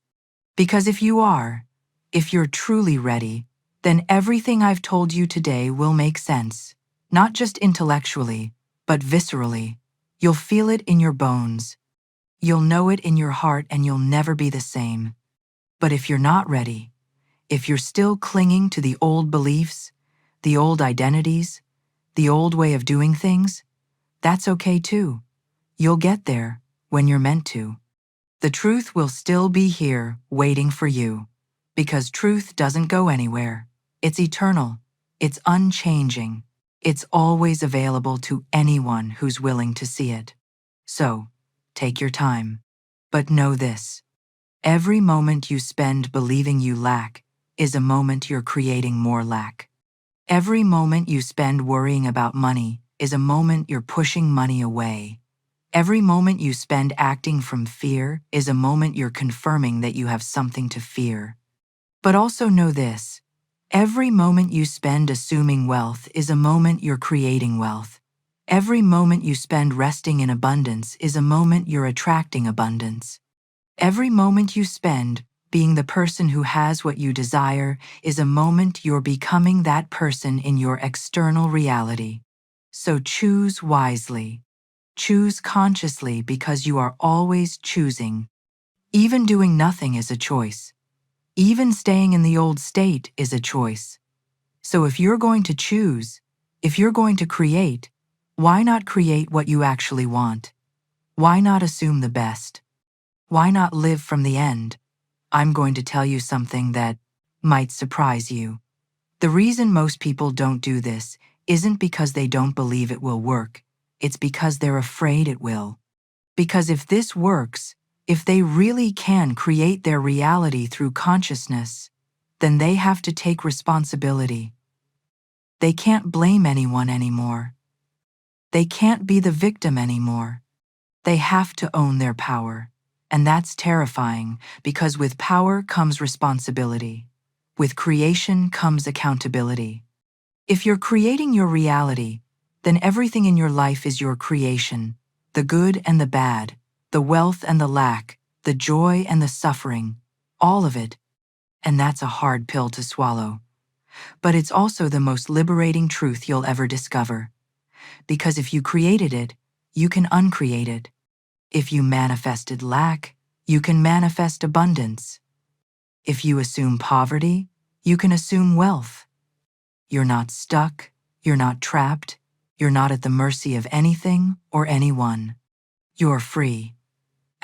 Because if you are, if you're truly ready, then everything I've told you today will make sense, not just intellectually, but viscerally. You'll feel it in your bones. You'll know it in your heart, and you'll never be the same. But if you're not ready, if you're still clinging to the old beliefs, the old identities, the old way of doing things, that's okay too. You'll get there when you're meant to. The truth will still be here waiting for you, because truth doesn't go anywhere. It's eternal. It's unchanging. It's always available to anyone who's willing to see it. So, take your time. But know this: every moment you spend believing you lack is a moment you're creating more lack. Every moment you spend worrying about money is a moment you're pushing money away. Every moment you spend acting from fear is a moment you're confirming that you have something to fear. But also know this: every moment you spend assuming wealth is a moment you're creating wealth. Every moment you spend resting in abundance is a moment you're attracting abundance. Every moment you spend being the person who has what you desire is a moment you're becoming that person in your external reality. So choose wisely. Choose consciously, because you are always choosing. Even doing nothing is a choice. Even staying in the old state is a choice. So if you're going to choose, if you're going to create, why not create what you actually want? Why not assume the best? Why not live from the end? I'm going to tell you something that might surprise you. The reason most people don't do this isn't because they don't believe it will work. It's because they're afraid it will. Because if this works, if they really can create their reality through consciousness, then they have to take responsibility. They can't blame anyone anymore. They can't be the victim anymore. They have to own their power. And that's terrifying, because with power comes responsibility. With creation comes accountability. If you're creating your reality, then everything in your life is your creation: the good and the bad, the wealth and the lack, the joy and the suffering, all of it. And that's a hard pill to swallow. But it's also the most liberating truth you'll ever discover. Because if you created it, you can uncreate it. If you manifested lack, you can manifest abundance. If you assume poverty, you can assume wealth. You're not stuck, you're not trapped, you're not at the mercy of anything or anyone. You're free.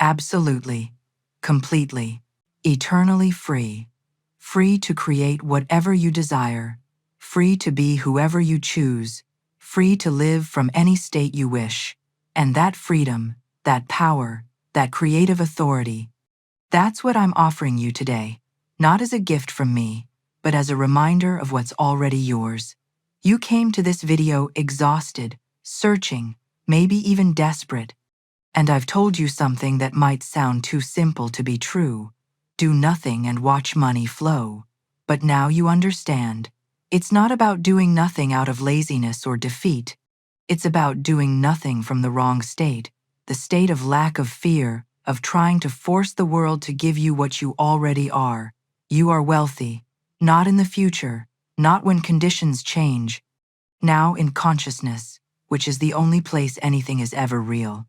Absolutely, completely, eternally free. Free to create whatever you desire, free to be whoever you choose, free to live from any state you wish. And that freedom, that power, that creative authority, that's what I'm offering you today, not as a gift from me, but as a reminder of what's already yours. You came to this video exhausted, searching, maybe even desperate. And I've told you something that might sound too simple to be true: do nothing and watch money flow. But now you understand. It's not about doing nothing out of laziness or defeat. It's about doing nothing from the wrong state, the state of lack, of fear, of trying to force the world to give you what you already are. You are wealthy, not in the future, not when conditions change, now in consciousness, which is the only place anything is ever real.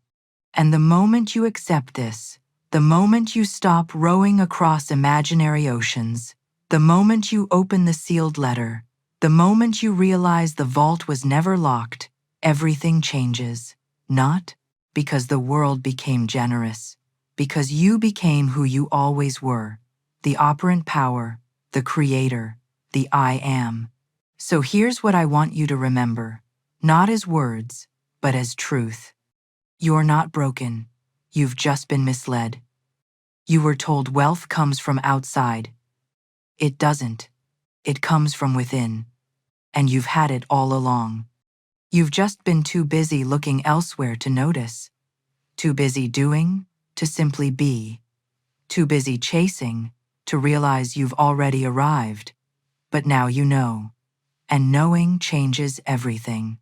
And the moment you accept this, the moment you stop rowing across imaginary oceans, the moment you open the sealed letter, the moment you realize the vault was never locked, everything changes. Not because the world became generous, because you became who you always were: the operant power, the creator, the I am. So here's what I want you to remember, not as words, but as truth. You're not broken. You've just been misled. You were told wealth comes from outside. It doesn't. It comes from within. and you've had it all along. You've just been too busy looking elsewhere to notice, too busy doing to simply be, too busy chasing to realize you've already arrived. But now you know, and knowing changes everything.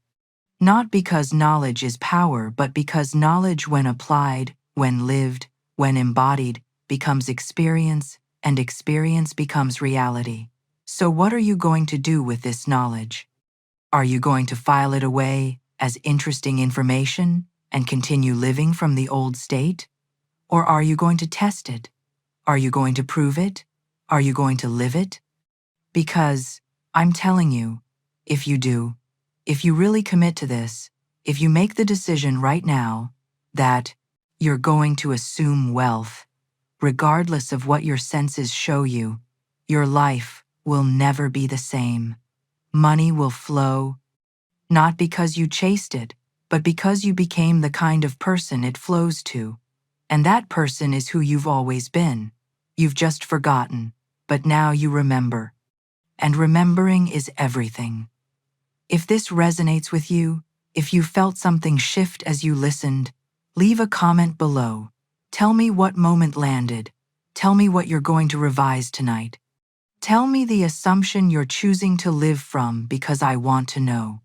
Not because knowledge is power, but because knowledge, when applied, when lived, when embodied, becomes experience, and experience becomes reality. So what are you going to do with this knowledge? Are you going to file it away as interesting information and continue living from the old state? Or are you going to test it? Are you going to prove it? Are you going to live it? Because, I'm telling you, if you do, if you really commit to this, if you make the decision right now that you're going to assume wealth, regardless of what your senses show you, your life will never be the same. Money will flow, not because you chased it, but because you became the kind of person it flows to. And that person is who you've always been. You've just forgotten, but now you remember. And remembering is everything. If this resonates with you, if you felt something shift as you listened, leave a comment below. Tell me what moment landed. Tell me what you're going to revise tonight. Tell me the assumption you're choosing to live from, because I want to know.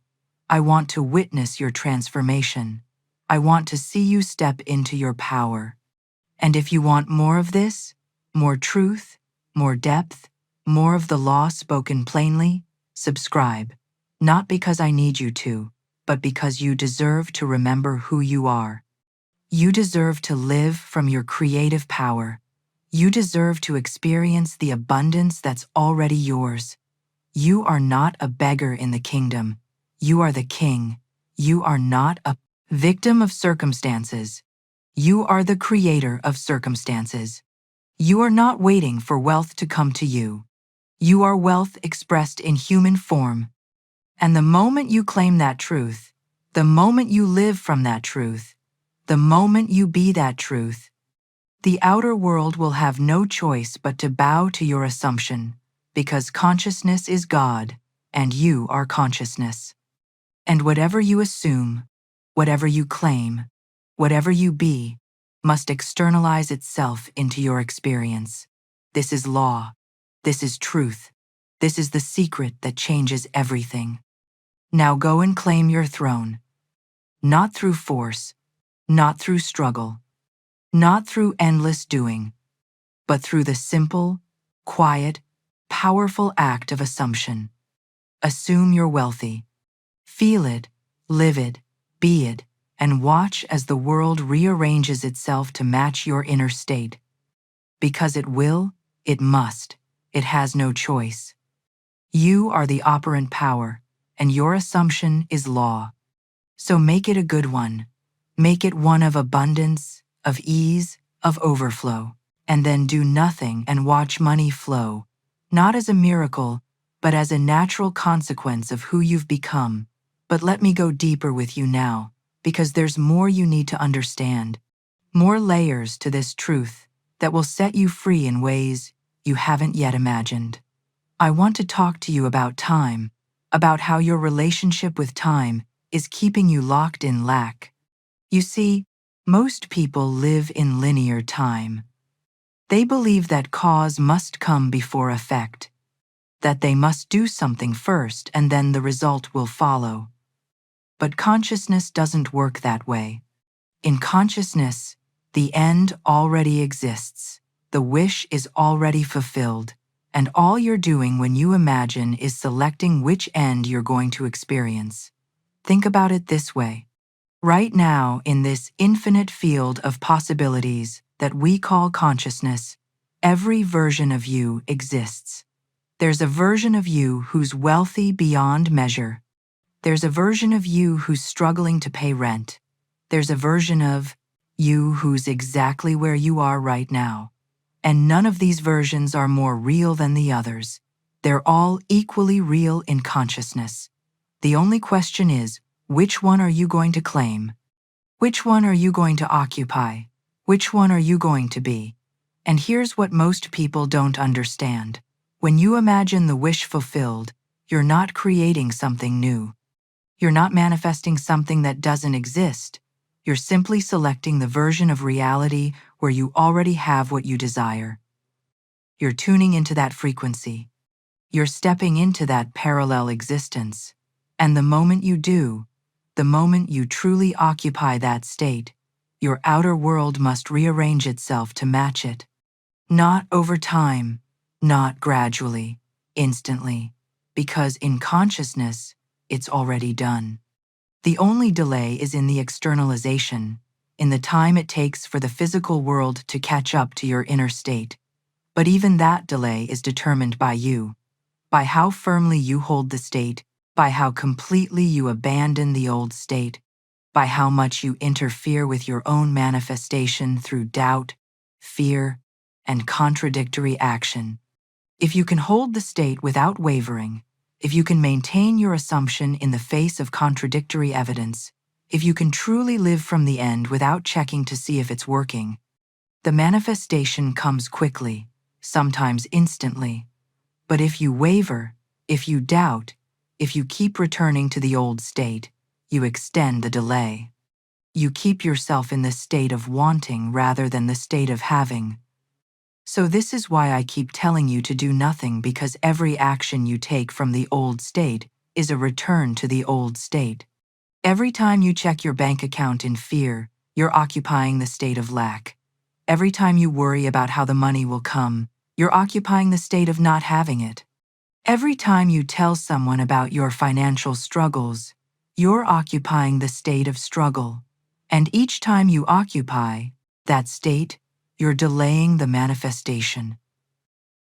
I want to witness your transformation. I want to see you step into your power. And if you want more of this, more truth, more depth, more of the law spoken plainly, subscribe. Not because I need you to, but because you deserve to remember who you are. You deserve to live from your creative power. You deserve to experience the abundance that's already yours. You are not a beggar in the kingdom. You are the king. You are not a victim of circumstances. You are the creator of circumstances. You are not waiting for wealth to come to you. You are wealth expressed in human form. And the moment you claim that truth, the moment you live from that truth, the moment you be that truth, the outer world will have no choice but to bow to your assumption, because consciousness is God, and you are consciousness. And whatever you assume, whatever you claim, whatever you be, must externalize itself into your experience. This is law. This is truth. This is the secret that changes everything. Now go and claim your throne. Not through force, not through struggle, not through endless doing, but through the simple, quiet, powerful act of assumption. Assume you're wealthy. Feel it, live it, be it, and watch as the world rearranges itself to match your inner state. Because it will, it must, it has no choice. You are the operant power, and your assumption is law. So make it a good one. Make it one of abundance, of ease, of overflow. And then do nothing and watch money flow, not as a miracle, but as a natural consequence of who you've become. But let me go deeper with you now, because there's more you need to understand, more layers to this truth that will set you free in ways you haven't yet imagined. I want to talk to you about time, about how your relationship with time is keeping you locked in lack. You see, most people live in linear time. They believe that cause must come before effect, that they must do something first and then the result will follow. But consciousness doesn't work that way. In consciousness, the end already exists, the wish is already fulfilled, and all you're doing when you imagine is selecting which end you're going to experience. Think about it this way. Right now, in this infinite field of possibilities that we call consciousness, every version of you exists. There's a version of you who's wealthy beyond measure. There's a version of you who's struggling to pay rent. There's a version of you who's exactly where you are right now. And none of these versions are more real than the others. They're all equally real in consciousness. The only question is, which one are you going to claim? Which one are you going to occupy? Which one are you going to be? And here's what most people don't understand. When you imagine the wish fulfilled, You're not creating something new. You're not manifesting something that doesn't exist. You're simply selecting the version of reality where you already have what you desire. You're tuning into that frequency. You're stepping into that parallel existence. And the moment you do, the moment you truly occupy that state, your outer world must rearrange itself to match it. Not over time, not gradually, instantly, because in consciousness, it's already done. The only delay is in the externalization, in the time it takes for the physical world to catch up to your inner state. But even that delay is determined by you, by how firmly you hold the state, by how completely you abandon the old state, by how much you interfere with your own manifestation through doubt, fear, and contradictory action. If you can hold the state without wavering, if you can maintain your assumption in the face of contradictory evidence, if you can truly live from the end without checking to see if it's working, the manifestation comes quickly, sometimes instantly. But if you waver, if you doubt, if you keep returning to the old state, you extend the delay. You keep yourself in the state of wanting rather than the state of having. So this is why I keep telling you to do nothing, because every action you take from the old state is a return to the old state. Every time you check your bank account in fear, you're occupying the state of lack. Every time you worry about how the money will come, you're occupying the state of not having it. Every time you tell someone about your financial struggles, you're occupying the state of struggle. And each time you occupy that state, you're delaying the manifestation.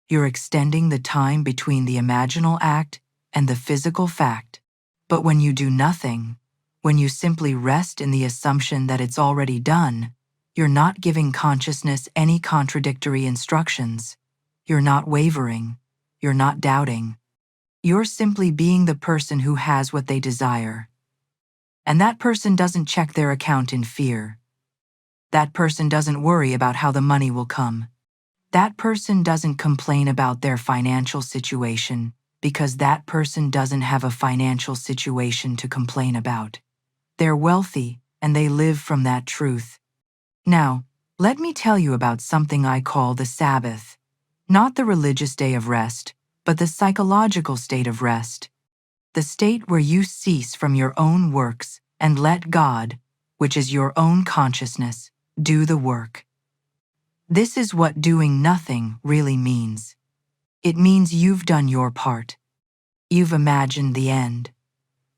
You're extending the time between the imaginal act and the physical fact. But when you do nothing, when you simply rest in the assumption that it's already done, you're not giving consciousness any contradictory instructions. You're not wavering. You're not doubting. You're simply being the person who has what they desire. And that person doesn't check their account in fear. That person doesn't worry about how the money will come. That person doesn't complain about their financial situation because that person doesn't have a financial situation to complain about. They're wealthy and they live from that truth. Now, let me tell you about something I call the Sabbath. Not the religious day of rest, but the psychological state of rest. The state where you cease from your own works and let God, which is your own consciousness, do the work. This is what doing nothing really means. It means you've done your part. You've imagined the end.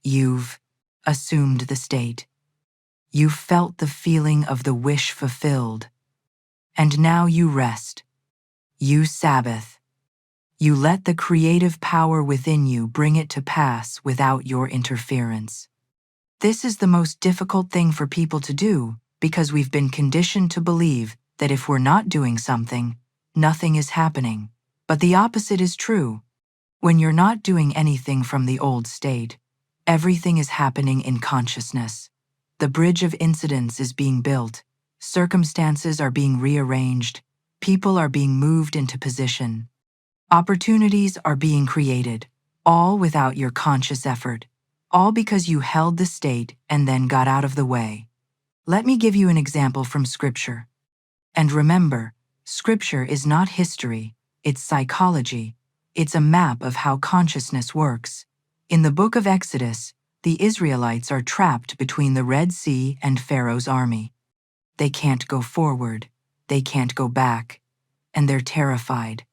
You've assumed the state. You've felt the feeling of the wish fulfilled. And now you rest. You Sabbath. You let the creative power within you bring it to pass without your interference. This is the most difficult thing for people to do because we've been conditioned to believe that if we're not doing something, nothing is happening. But the opposite is true. When you're not doing anything from the old state, everything is happening in consciousness. The bridge of incidents is being built. Circumstances are being rearranged. People are being moved into position. Opportunities are being created, all without your conscious effort, all because you held the state and then got out of the way. Let me give you an example from Scripture. And remember, Scripture is not history, it's psychology. It's a map of how consciousness works. In the book of Exodus, the Israelites are trapped between the Red Sea and Pharaoh's army. They can't go forward, they can't go back, and they're terrified.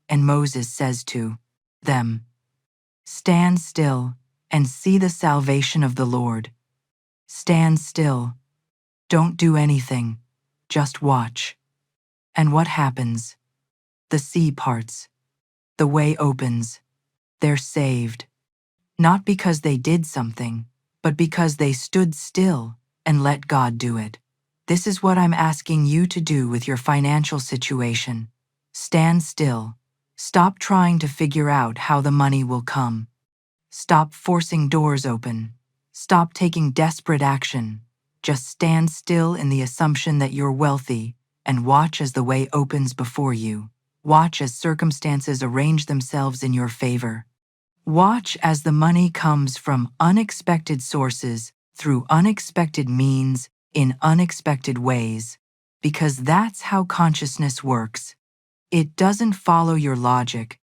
And Moses says to them, "Stand still and see the salvation of the Lord." Stand still. Don't do anything. Just watch. And what happens? The sea parts. The way opens. They're saved. Not because they did something, but because they stood still and let God do it. This is what I'm asking you to do with your financial situation. Stand still. Stop trying to figure out how the money will come. Stop forcing doors open. Stop taking desperate action. Just stand still in the assumption that you're wealthy and watch as the way opens before you. Watch as circumstances arrange themselves in your favor. Watch as the money comes from unexpected sources, through unexpected means, in unexpected ways, because that's how consciousness works. It doesn't follow your logic.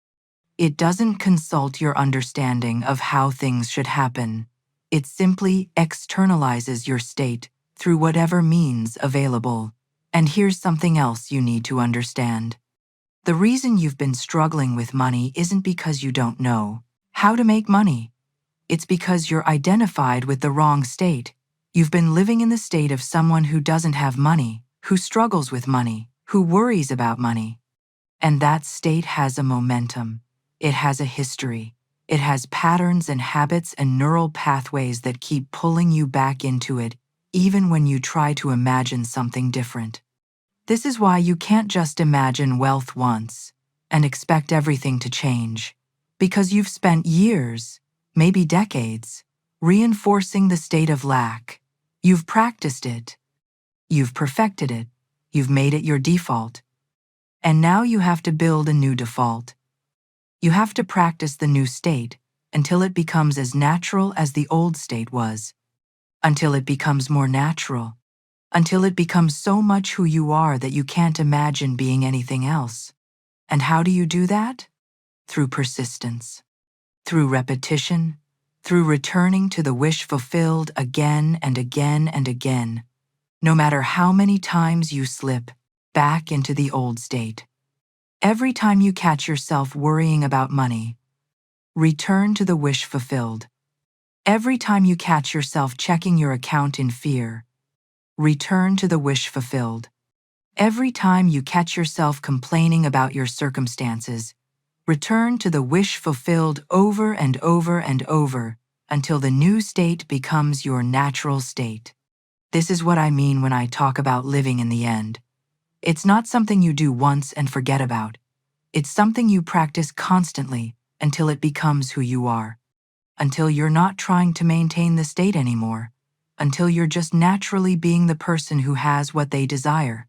It doesn't consult your understanding of how things should happen. It simply externalizes your state through whatever means available. And here's something else you need to understand. The reason you've been struggling with money isn't because you don't know how to make money. It's because you're identified with the wrong state. You've been living in the state of someone who doesn't have money, who struggles with money, who worries about money. And that state has a momentum. It has a history. It has patterns and habits and neural pathways that keep pulling you back into it, even when you try to imagine something different. This is why you can't just imagine wealth once and expect everything to change, because you've spent years, maybe decades, reinforcing the state of lack. You've practiced it. You've perfected it. You've made it your default. And now you have to build a new default. You have to practice the new state until it becomes as natural as the old state was, until it becomes more natural, until it becomes so much who you are that you can't imagine being anything else. And how do you do that? Through persistence, through repetition, through returning to the wish fulfilled again and again and again, no matter how many times you slip back into the old state. Every time you catch yourself worrying about money, return to the wish fulfilled. Every time you catch yourself checking your account in fear, return to the wish fulfilled. Every time you catch yourself complaining about your circumstances, return to the wish fulfilled over and over and over until the new state becomes your natural state. This is what I mean when I talk about living in the end. It's not something you do once and forget about. It's something you practice constantly until it becomes who you are, until you're not trying to maintain the state anymore, until you're just naturally being the person who has what they desire.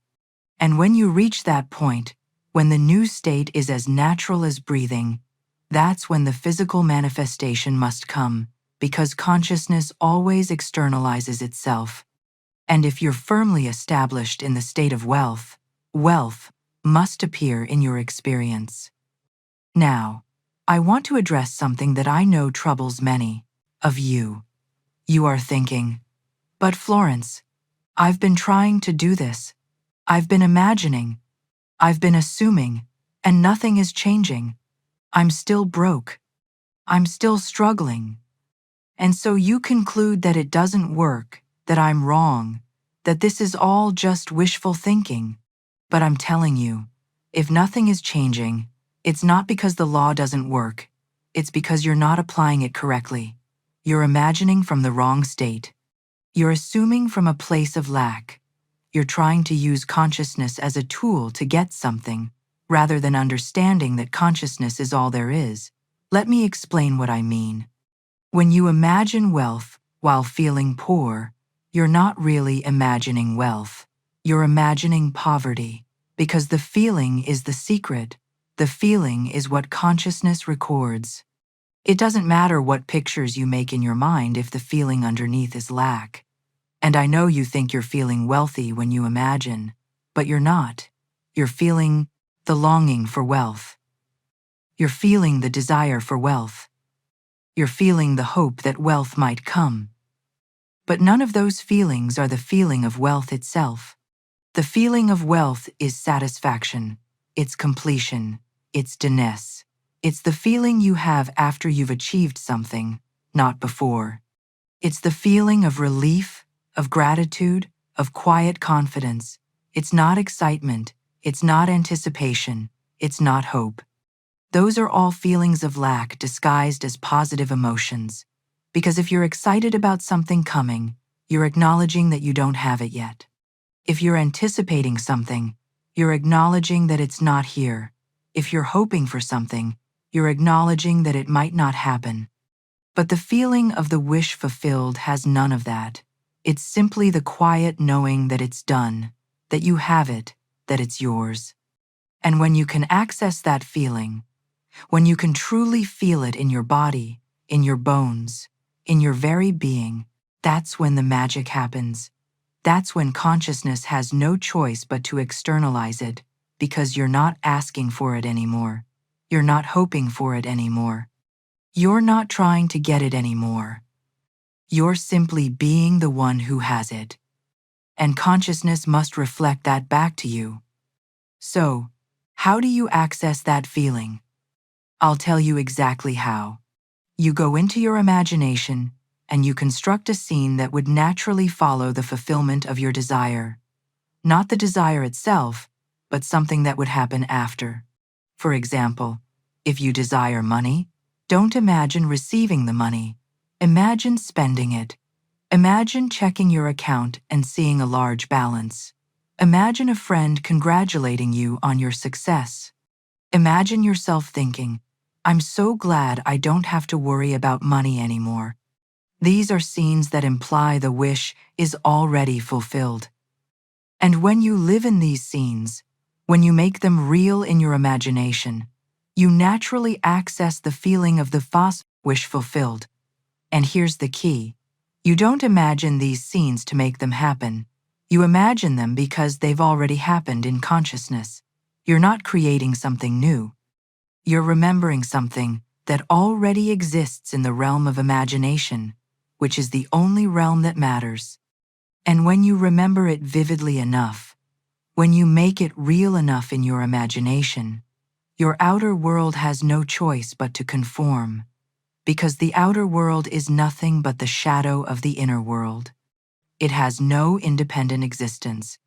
And when you reach that point, when the new state is as natural as breathing, that's when the physical manifestation must come, because consciousness always externalizes itself. And if you're firmly established in the state of wealth, wealth must appear in your experience. Now, I want to address something that I know troubles many of you. You are thinking, but Florence, I've been trying to do this. I've been imagining. I've been assuming, and nothing is changing. I'm still broke. I'm still struggling. And so you conclude that it doesn't work, that I'm wrong, that this is all just wishful thinking. But I'm telling you, if nothing is changing, it's not because the law doesn't work. It's because you're not applying it correctly. You're imagining from the wrong state. You're assuming from a place of lack. You're trying to use consciousness as a tool to get something, rather than understanding that consciousness is all there is. Let me explain what I mean. When you imagine wealth while feeling poor, you're not really imagining wealth. You're imagining poverty, because the feeling is the secret. The feeling is what consciousness records. It doesn't matter what pictures you make in your mind if the feeling underneath is lack. And I know you think you're feeling wealthy when you imagine, but you're not. You're feeling the longing for wealth. You're feeling the desire for wealth. You're feeling the hope that wealth might come. But none of those feelings are the feeling of wealth itself. The feeling of wealth is satisfaction, it's completion, it's donesse. It's the feeling you have after you've achieved something, not before. It's the feeling of relief, of gratitude, of quiet confidence. It's not excitement, it's not anticipation, it's not hope. Those are all feelings of lack disguised as positive emotions. Because if you're excited about something coming, you're acknowledging that you don't have it yet. If you're anticipating something, you're acknowledging that it's not here. If you're hoping for something, you're acknowledging that it might not happen. But the feeling of the wish fulfilled has none of that. It's simply the quiet knowing that it's done, that you have it, that it's yours. And when you can access that feeling, When you can truly feel it in your body, in your bones, in your very being, that's when the magic happens. That's when consciousness has no choice but to externalize it, because you're not asking for it anymore. You're not hoping for it anymore. You're not trying to get it anymore. You're simply being the one who has it. And consciousness must reflect that back to you. So, how do you access that feeling? I'll tell you exactly how. You go into your imagination and you construct a scene that would naturally follow the fulfillment of your desire. Not the desire itself, but something that would happen after. For example, if you desire money, don't imagine receiving the money. Imagine spending it. Imagine checking your account and seeing a large balance. Imagine a friend congratulating you on your success. Imagine yourself thinking, "I'm so glad I don't have to worry about money anymore." These are scenes that imply the wish is already fulfilled. And when you live in these scenes, when you make them real in your imagination, you naturally access the feeling of the fast wish fulfilled. And here's the key. You don't imagine these scenes to make them happen. You imagine them because they've already happened in consciousness. You're not creating something new. You're remembering something that already exists in the realm of imagination, which is the only realm that matters. And when you remember it vividly enough, when you make it real enough in your imagination, your outer world has no choice but to conform, because the outer world is nothing but the shadow of the inner world. It has no independent existence.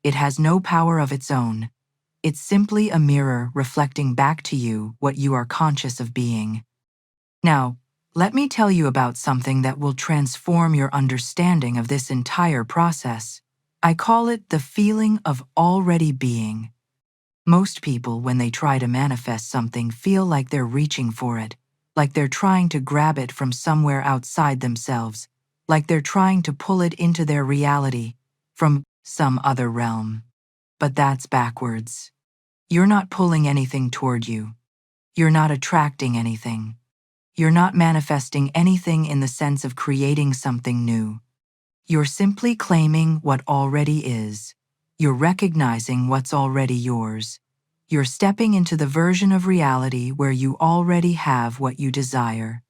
It has no power of its own. It's simply a mirror reflecting back to you what you are conscious of being. Now, let me tell you about something that will transform your understanding of this entire process. I call it the feeling of already being. Most people, when they try to manifest something, feel like they're reaching for it, like they're trying to grab it from somewhere outside themselves, like they're trying to pull it into their reality from some other realm. But that's backwards. You're not pulling anything toward you. You're not attracting anything. You're not manifesting anything in the sense of creating something new. You're simply claiming what already is. You're recognizing what's already yours. You're stepping into the version of reality where you already have what you desire.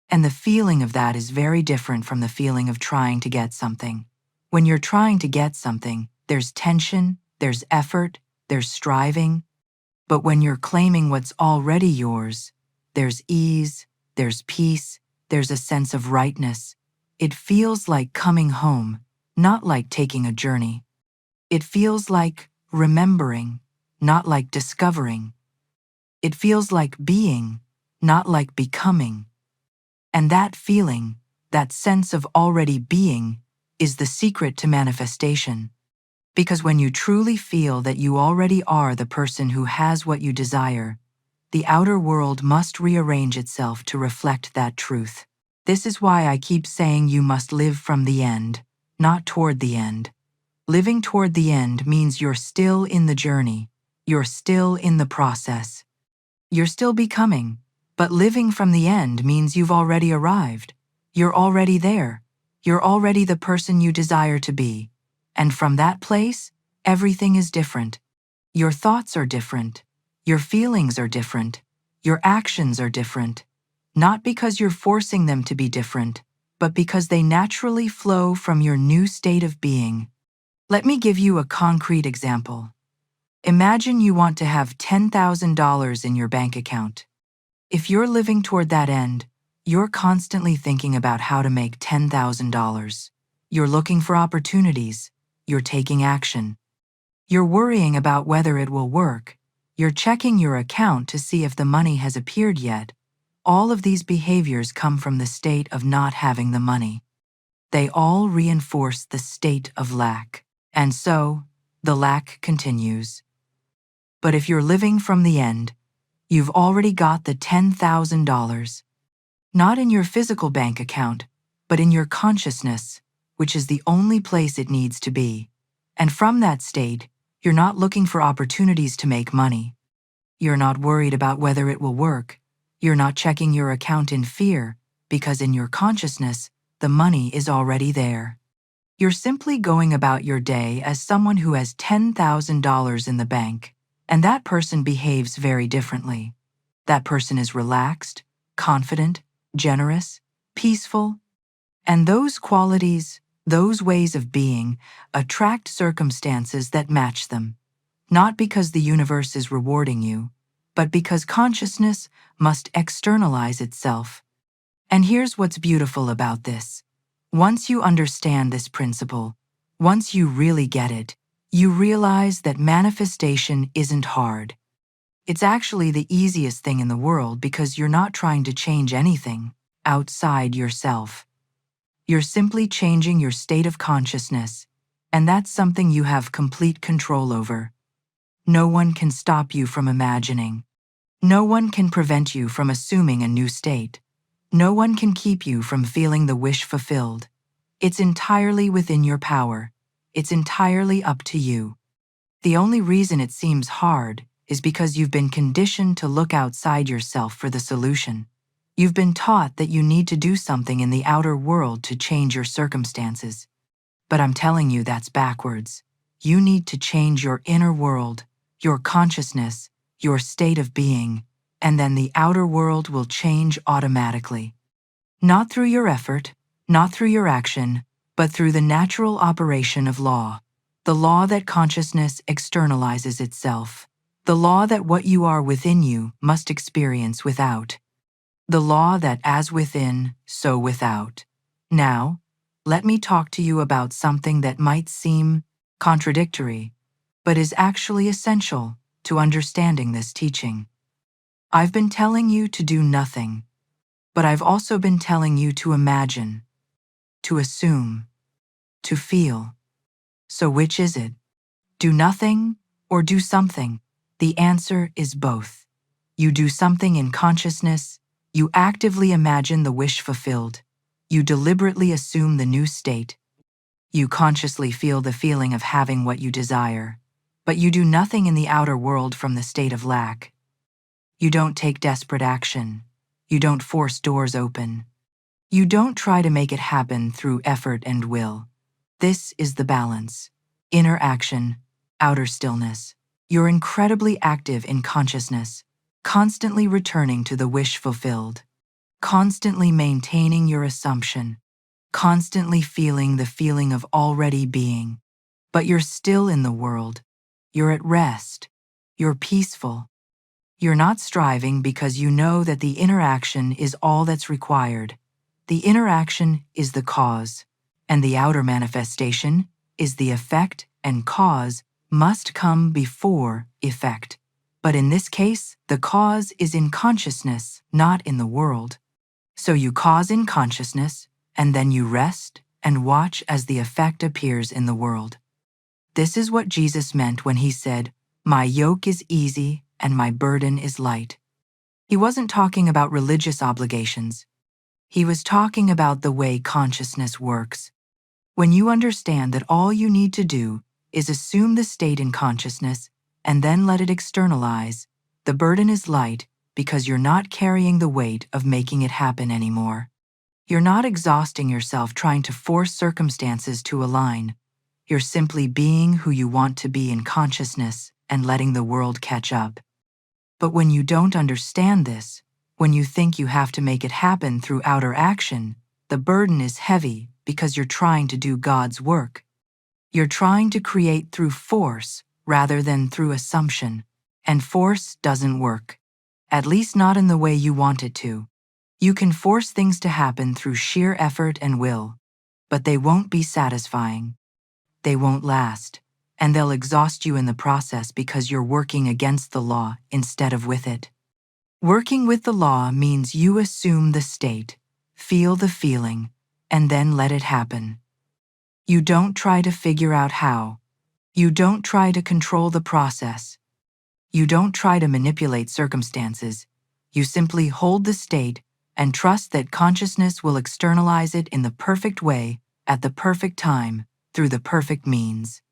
And the feeling of that is very different from the feeling of trying to get something. When you're trying to get something, there's tension, there's effort, there's striving. But when you're claiming what's already yours, there's ease, there's peace, there's a sense of rightness. It feels like coming home, not like taking a journey. It feels like remembering, not like discovering. It feels like being, not like becoming. And that feeling, that sense of already being, is the secret to manifestation. Because when you truly feel that you already are the person who has what you desire, the outer world must rearrange itself to reflect that truth. This is why I keep saying you must live from the end, not toward the end. Living toward the end means you're still in the journey. You're still in the process. You're still becoming, but living from the end means you've already arrived. You're already there. You're already the person you desire to be. And from that place, everything is different. Your thoughts are different. Your feelings are different. Your actions are different. Not because you're forcing them to be different, but because they naturally flow from your new state of being. Let me give you a concrete example. Imagine you want to have $10,000 in your bank account. If you're living toward that end, you're constantly thinking about how to make $10,000. You're looking for opportunities. You're taking action. You're worrying about whether it will work. You're checking your account to see if the money has appeared yet. All of these behaviors come from the state of not having the money. They all reinforce the state of lack. And so, the lack continues. But if you're living from the end, you've already got the $10,000. Not in your physical bank account, but in your consciousness, which is the only place it needs to be. And from that state, you're not looking for opportunities to make money. You're not worried about whether it will work. You're not checking your account in fear, because in your consciousness, the money is already there. You're simply going about your day as someone who has $10,000 in the bank, and that person behaves very differently. That person is relaxed, confident, generous, peaceful, and those qualities, those ways of being, attract circumstances that match them, not because the universe is rewarding you, but because consciousness must externalize itself. And here's what's beautiful about this. Once you understand this principle, once you really get it, you realize that manifestation isn't hard. It's actually the easiest thing in the world because you're not trying to change anything outside yourself. You're simply changing your state of consciousness, and that's something you have complete control over. No one can stop you from imagining. No one can prevent you from assuming a new state. No one can keep you from feeling the wish fulfilled. It's entirely within your power. It's entirely up to you. The only reason it seems hard is because you've been conditioned to look outside yourself for the solution. You've been taught that you need to do something in the outer world to change your circumstances. But I'm telling you that's backwards. You need to change your inner world, your consciousness, your state of being, and then the outer world will change automatically. Not through your effort, not through your action, but through the natural operation of law. The law that consciousness externalizes itself. The law that what you are within you must experience without. The law that as within, so without. Now, let me talk to you about something that might seem contradictory, but is actually essential to understanding this teaching. I've been telling you to do nothing, but I've also been telling you to imagine, to assume, to feel. So which is it? Do nothing or do something? The answer is both. You do something in consciousness, you actively imagine the wish fulfilled, you deliberately assume the new state, you consciously feel the feeling of having what you desire, but you do nothing in the outer world from the state of lack. You don't take desperate action. You don't force doors open. You don't try to make it happen through effort and will. This is the balance. Inner action, outer stillness. You're incredibly active in consciousness, constantly returning to the wish fulfilled, constantly maintaining your assumption, constantly feeling the feeling of already being. But you're still in the world. You're at rest. You're peaceful. You're not striving because you know that the interaction is all that's required. The interaction is the cause, and the outer manifestation is the effect, and cause must come before effect. But in this case, the cause is in consciousness, not in the world. So you cause in consciousness, and then you rest and watch as the effect appears in the world. This is what Jesus meant when he said, "My yoke is easy and my burden is light." He wasn't talking about religious obligations. He was talking about the way consciousness works. When you understand that all you need to do is assume the state in consciousness and then let it externalize, the burden is light because you're not carrying the weight of making it happen anymore. You're not exhausting yourself trying to force circumstances to align. You're simply being who you want to be in consciousness and letting the world catch up. But when you don't understand this, when you think you have to make it happen through outer action, the burden is heavy because you're trying to do God's work. You're trying to create through force rather than through assumption, and force doesn't work, at least not in the way you want it to. You can force things to happen through sheer effort and will, but they won't be satisfying. They won't last, and they'll exhaust you in the process because you're working against the law instead of with it. Working with the law means you assume the state, feel the feeling, and then let it happen. You don't try to figure out how. You don't try to control the process. You don't try to manipulate circumstances. You simply hold the state and trust that consciousness will externalize it in the perfect way, at the perfect time, through the perfect means.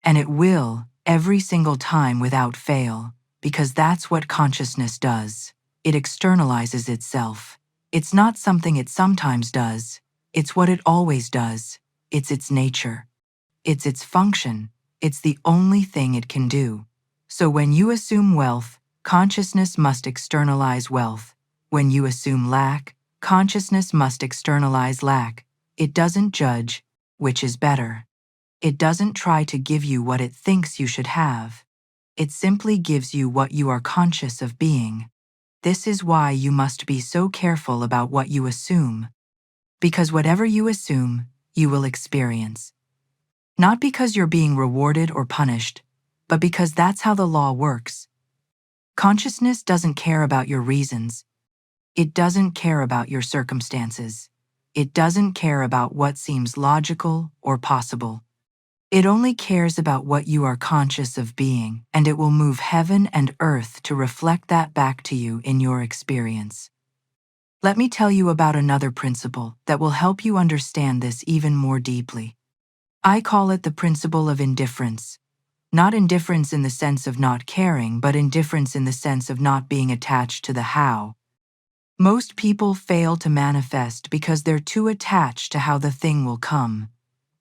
And it will, every single time without fail, because that's what consciousness does. It externalizes itself. It's not something it sometimes does. It's what it always does. It's its nature. It's its function. It's the only thing it can do. So when you assume wealth, consciousness must externalize wealth. When you assume lack, consciousness must externalize lack. It doesn't judge which is better. It doesn't try to give you what it thinks you should have. It simply gives you what you are conscious of being. This is why you must be so careful about what you assume. Because whatever you assume, you will experience. Not because you're being rewarded or punished, but because that's how the law works. Consciousness doesn't care about your reasons. It doesn't care about your circumstances. It doesn't care about what seems logical or possible. It only cares about what you are conscious of being, and it will move heaven and earth to reflect that back to you in your experience. Let me tell you about another principle that will help you understand this even more deeply. I call it the principle of indifference. Not indifference in the sense of not caring, but indifference in the sense of not being attached to the how. Most people fail to manifest because they're too attached to how the thing will come.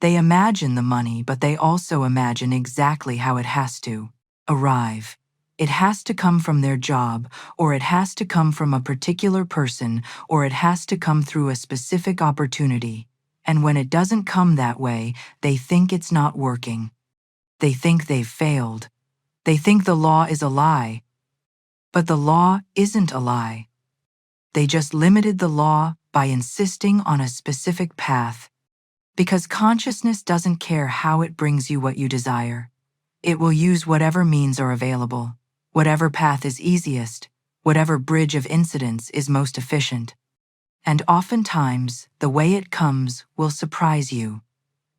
They imagine the money, but they also imagine exactly how it has to arrive. It has to come from their job, or it has to come from a particular person, or it has to come through a specific opportunity. And when it doesn't come that way, they think it's not working. They think they've failed. They think the law is a lie. But the law isn't a lie. They just limited the law by insisting on a specific path. Because consciousness doesn't care how it brings you what you desire. It will use whatever means are available, whatever path is easiest, whatever bridge of incidents is most efficient. And oftentimes, the way it comes will surprise you.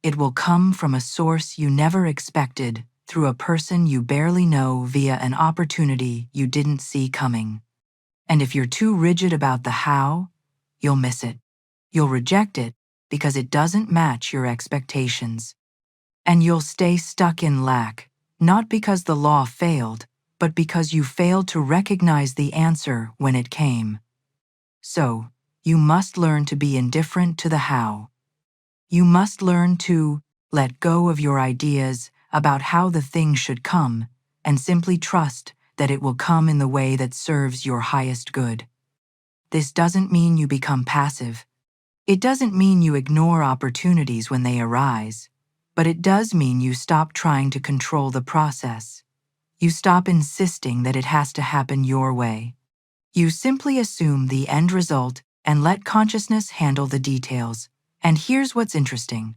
It will come from a source you never expected, through a person you barely know, via an opportunity you didn't see coming. And if you're too rigid about the how, you'll miss it. You'll reject it because it doesn't match your expectations. And you'll stay stuck in lack, not because the law failed, but because you failed to recognize the answer when it came. So, you must learn to be indifferent to the how. You must learn to let go of your ideas about how the thing should come and simply trust that it will come in the way that serves your highest good. This doesn't mean you become passive. It doesn't mean you ignore opportunities when they arise, but it does mean you stop trying to control the process. You stop insisting that it has to happen your way. You simply assume the end result and let consciousness handle the details. And here's what's interesting.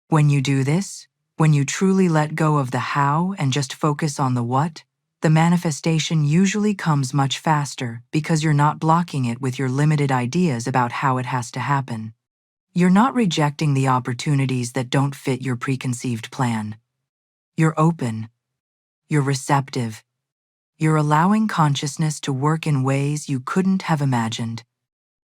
When you do this, when you truly let go of the how and just focus on the what, the manifestation usually comes much faster because you're not blocking it with your limited ideas about how it has to happen. You're not rejecting the opportunities that don't fit your preconceived plan. You're open. You're receptive. You're allowing consciousness to work in ways you couldn't have imagined.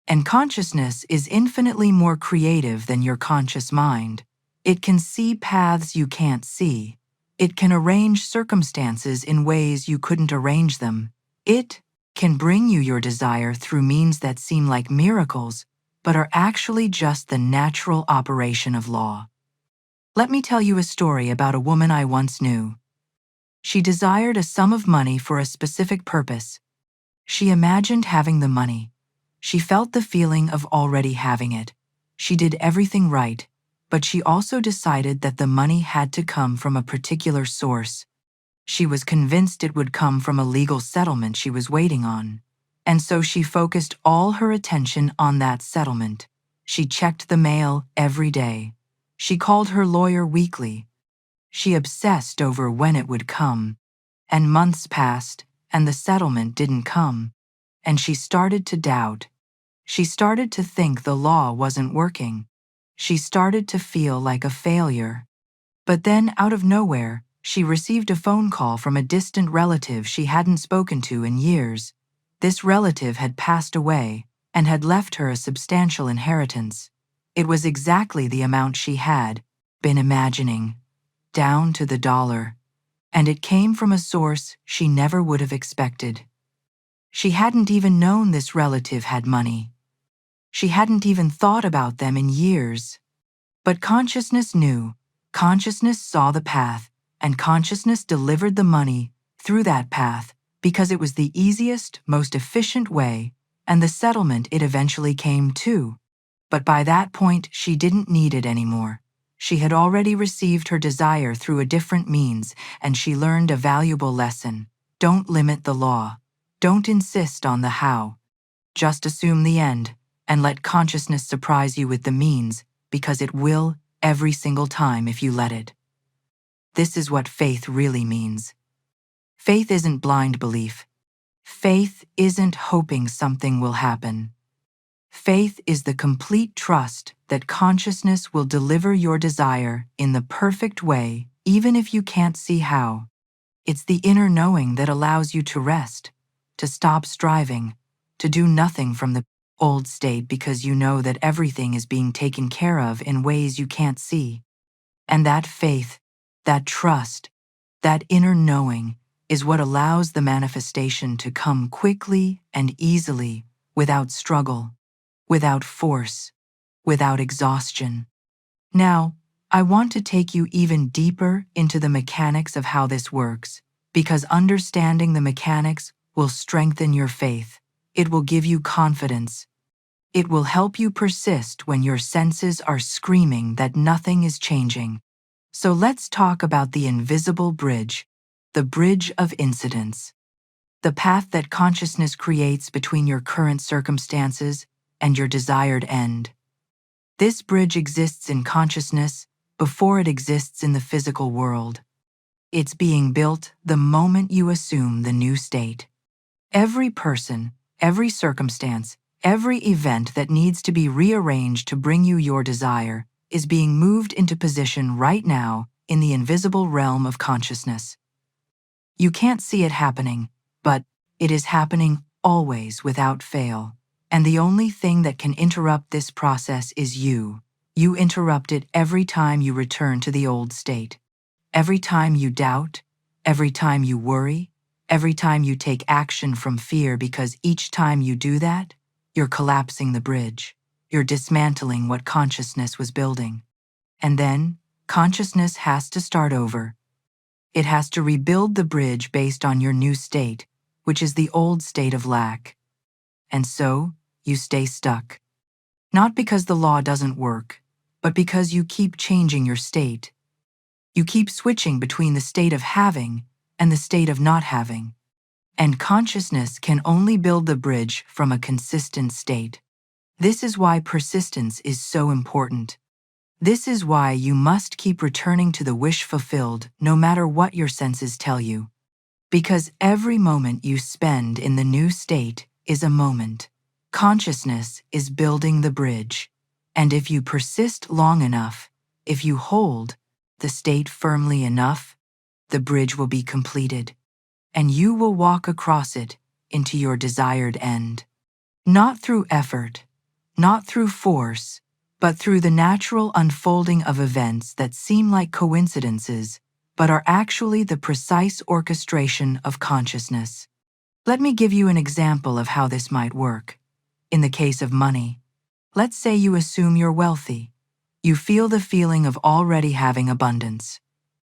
And consciousness is infinitely more creative than your conscious mind. It can see paths you can't see. It can arrange circumstances in ways you couldn't arrange them. It can bring you your desire through means that seem like miracles, but are actually just the natural operation of law. Let me tell you a story about a woman I once knew. She desired a sum of money for a specific purpose. She imagined having the money. She felt the feeling of already having it. She did everything right, but she also decided that the money had to come from a particular source. She was convinced it would come from a legal settlement she was waiting on. And so she focused all her attention on that settlement. She checked the mail every day. She called her lawyer weekly. She obsessed over when it would come. And months passed, and the settlement didn't come. And she started to doubt. She started to think the law wasn't working. She started to feel like a failure. But then, out of nowhere, she received a phone call from a distant relative she hadn't spoken to in years. This relative had passed away and had left her a substantial inheritance. It was exactly the amount she had been imagining, down to the dollar. and it came from a source she never would have expected. She hadn't even known this relative had money. She hadn't even thought about them in years. But consciousness knew, consciousness saw the path, and consciousness delivered the money through that path because it was the easiest, most efficient way, and the settlement it eventually came to. But by that point, she didn't need it anymore. She had already received her desire through a different means, and she learned a valuable lesson. Don't limit the law. Don't insist on the how. Just assume the end, and let consciousness surprise you with the means, because it will every single time if you let it. This is what faith really means. Faith isn't blind belief. Faith isn't hoping something will happen. Faith is the complete trust that consciousness will deliver your desire in the perfect way, even if you can't see how. It's the inner knowing that allows you to rest, to stop striving, to do nothing from the old state because you know that everything is being taken care of in ways you can't see. And that faith, that trust, that inner knowing is what allows the manifestation to come quickly and easily, without struggle, without force, without exhaustion. Now, I want to take you even deeper into the mechanics of how this works, because understanding the mechanics will strengthen your faith. It will give you confidence. It will help you persist when your senses are screaming that nothing is changing. So let's talk about the invisible bridge, the bridge of incidence, the path that consciousness creates between your current circumstances and your desired end. This bridge exists in consciousness before it exists in the physical world. It's being built the moment you assume the new state. Every person, every circumstance, every event that needs to be rearranged to bring you your desire is being moved into position right now in the invisible realm of consciousness. You can't see it happening, but it is happening always without fail. And the only thing that can interrupt this process is you. You interrupt it every time you return to the old state. Every time you doubt, every time you worry, every time you take action from fear, because each time you do that, you're collapsing the bridge. You're dismantling what consciousness was building. And then, consciousness has to start over. It has to rebuild the bridge based on your new state, which is the old state of lack. And so, you stay stuck. Not because the law doesn't work, but because you keep changing your state. You keep switching between the state of having and the state of not having. And consciousness can only build the bridge from a consistent state. This is why persistence is so important. This is why you must keep returning to the wish fulfilled no matter what your senses tell you. Because every moment you spend in the new state is a moment. Consciousness is building the bridge. And if you persist long enough, if you hold the state firmly enough, the bridge will be completed, and you will walk across it into your desired end. Not through effort, not through force, but through the natural unfolding of events that seem like coincidences, but are actually the precise orchestration of consciousness. Let me give you an example of how this might work. In the case of money, let's say you assume you're wealthy. You feel the feeling of already having abundance.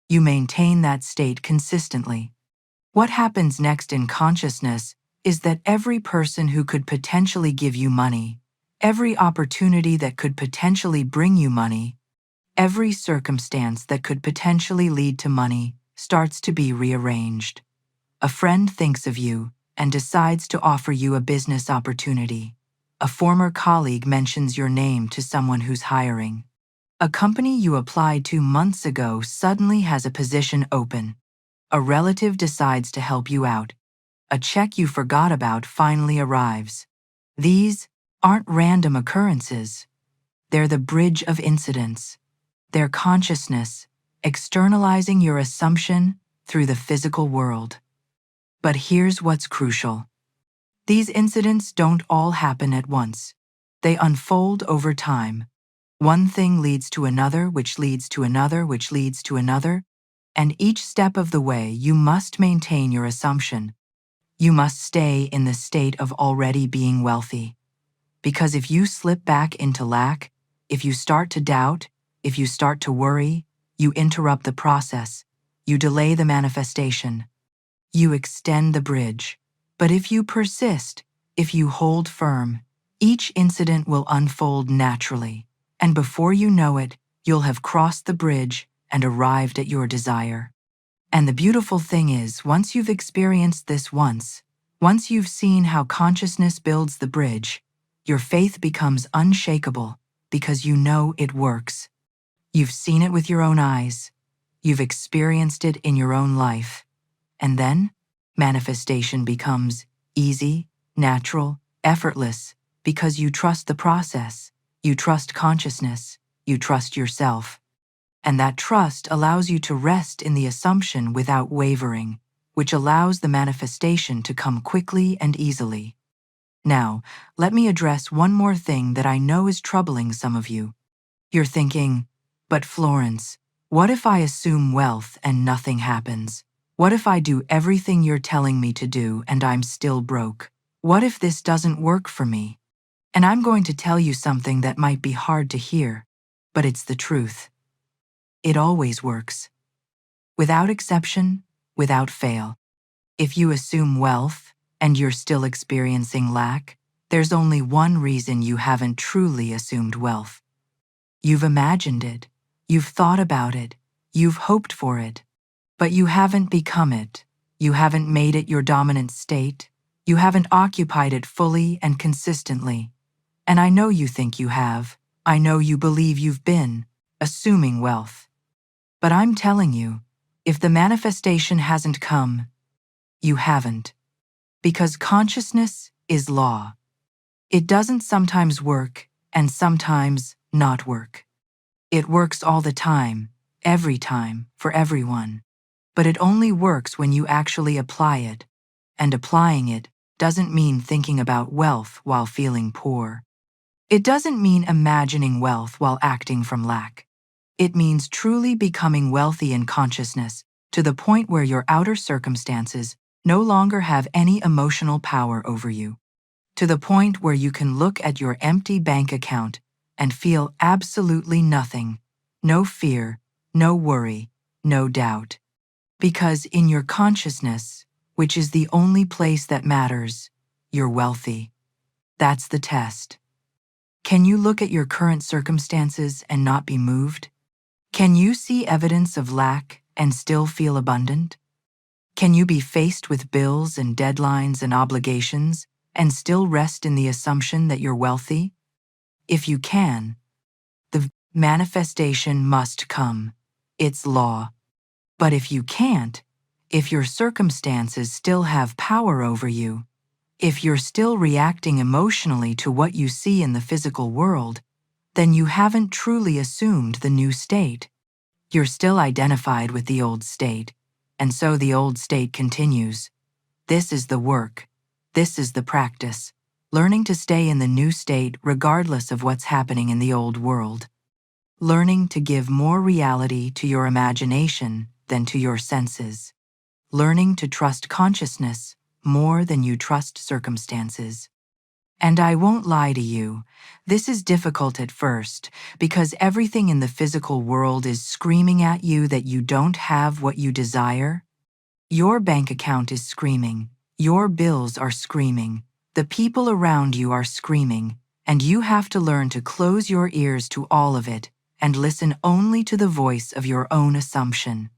You maintain that state consistently. What happens next in consciousness is that every person who could potentially give you money, every opportunity that could potentially bring you money, every circumstance that could potentially lead to money starts to be rearranged. A friend thinks of you and decides to offer you a business opportunity. A former colleague mentions your name to someone who's hiring. A company you applied to months ago suddenly has a position open. A relative decides to help you out. A check you forgot about finally arrives. These aren't random occurrences. They're the bridge of incidents. They're consciousness, externalizing your assumption through the physical world. But here's what's crucial. These incidents don't all happen at once. They unfold over time. One thing leads to another, which leads to another, which leads to another, And each step of the way, you must maintain your assumption. You must stay in the state of already being wealthy. Because if you slip back into lack, if you start to doubt, if you start to worry, you interrupt the process. You delay the manifestation. You extend the bridge. But if you persist, if you hold firm, each incident will unfold naturally. And before you know it, you'll have crossed the bridge and arrived at your desire. And the beautiful thing is, once you've experienced this once you've seen how consciousness builds the bridge, your faith becomes unshakable because you know it works. You've seen it with your own eyes. You've experienced it in your own life. And then, manifestation becomes easy, natural, effortless, because you trust the process, you trust consciousness, you trust yourself. And that trust allows you to rest in the assumption without wavering, which allows the manifestation to come quickly and easily. Now, let me address one more thing that I know is troubling some of you. You're thinking, but Florence, what if I assume wealth and nothing happens? What if I do everything you're telling me to do and I'm still broke? What if this doesn't work for me? And I'm going to tell you something that might be hard to hear, but it's the truth. It always works. Without exception, without fail. If you assume wealth and you're still experiencing lack, there's only one reason you haven't truly assumed wealth. You've imagined it, you've thought about it, you've hoped for it, but you haven't become it. You haven't made it your dominant state. You haven't occupied it fully and consistently. And I know you think you have. I know you believe you've been assuming wealth. But I'm telling you, if the manifestation hasn't come, you haven't. Because consciousness is law. It doesn't sometimes work and sometimes not work. It works all the time, every time, for everyone. But it only works when you actually apply it. And applying it doesn't mean thinking about wealth while feeling poor. It doesn't mean imagining wealth while acting from lack. It means truly becoming wealthy in consciousness to the point where your outer circumstances no longer have any emotional power over you. To the point where you can look at your empty bank account and feel absolutely nothing, no fear, no worry, no doubt. Because in your consciousness, which is the only place that matters, you're wealthy. That's the test. Can you look at your current circumstances and not be moved? Can you see evidence of lack and still feel abundant? Can you be faced with bills and deadlines and obligations and still rest in the assumption that you're wealthy? If you can, the manifestation must come. It's law. But if you can't, if your circumstances still have power over you, if you're still reacting emotionally to what you see in the physical world, then you haven't truly assumed the new state. You're still identified with the old state, and so the old state continues. This is the work. This is the practice. Learning to stay in the new state regardless of what's happening in the old world. Learning to give more reality to your imagination than to your senses. Learning to trust consciousness more than you trust circumstances. And I won't lie to you, this is difficult at first because everything in the physical world is screaming at you that you don't have what you desire. Your bank account is screaming, your bills are screaming, the people around you are screaming, and you have to learn to close your ears to all of it and listen only to the voice of your own assumption.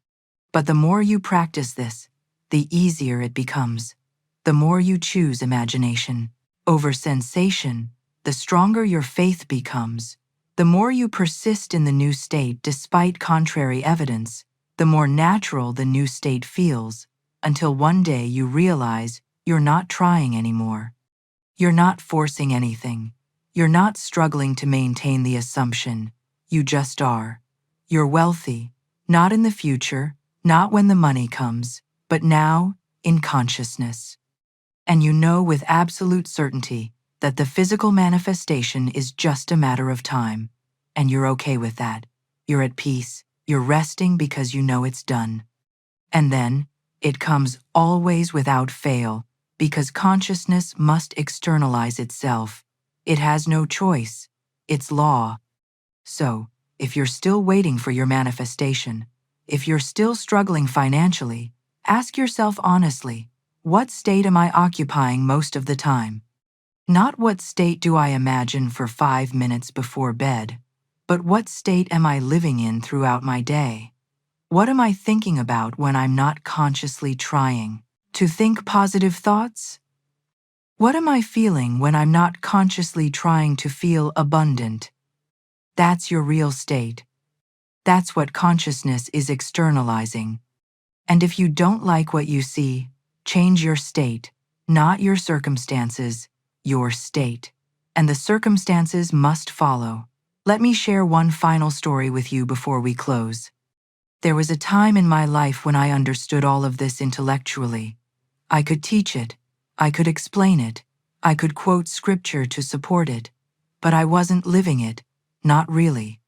But the more you practice this, the easier it becomes. The more you choose imagination over sensation, the stronger your faith becomes. The more you persist in the new state despite contrary evidence, the more natural the new state feels, until one day you realize you're not trying anymore. You're not forcing anything. You're not struggling to maintain the assumption. You just are. You're wealthy, not in the future, not when the money comes, but now, in consciousness. And you know with absolute certainty that the physical manifestation is just a matter of time. And you're okay with that. You're at peace, You're resting because you know it's done. And then, it comes always without fail, because consciousness must externalize itself. It has no choice. It's law. So, if you're still waiting for your manifestation, if you're still struggling financially, ask yourself honestly, what state am I occupying most of the time? Not what state do I imagine for 5 minutes before bed, but what state am I living in throughout my day? What am I thinking about when I'm not consciously trying to think positive thoughts? What am I feeling when I'm not consciously trying to feel abundant? That's your real state. That's what consciousness is externalizing. And if you don't like what you see, change your state, not your circumstances, your state. And the circumstances must follow. Let me share one final story with you before we close. There was a time in my life when I understood all of this intellectually. I could teach it, I could explain it, I could quote scripture to support it, but I wasn't living it, not really.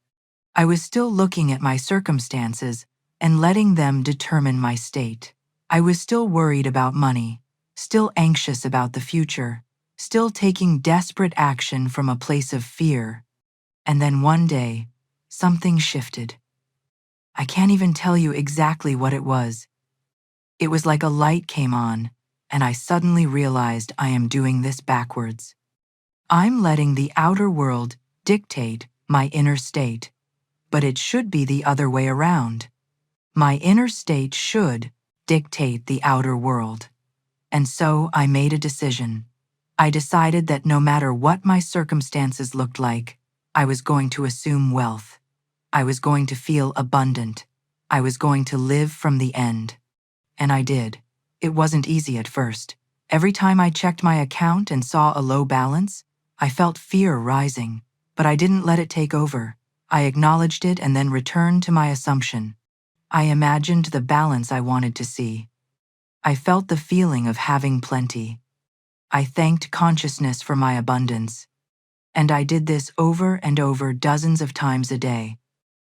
I was still looking at my circumstances and letting them determine my state. I was still worried about money, still anxious about the future, still taking desperate action from a place of fear. And then one day, something shifted. I can't even tell you exactly what it was. It was like a light came on, and I suddenly realized I am doing this backwards. I'm letting the outer world dictate my inner state, but it should be the other way around. My inner state should dictate the outer world. And so I made a decision. I decided that no matter what my circumstances looked like, I was going to assume wealth. I was going to feel abundant. I was going to live from the end. And I did. It wasn't easy at first. Every time I checked my account and saw a low balance, I felt fear rising, but I didn't let it take over. I acknowledged it and then returned to my assumption. I imagined the balance I wanted to see. I felt the feeling of having plenty. I thanked consciousness for my abundance. And I did this over and over dozens of times a day.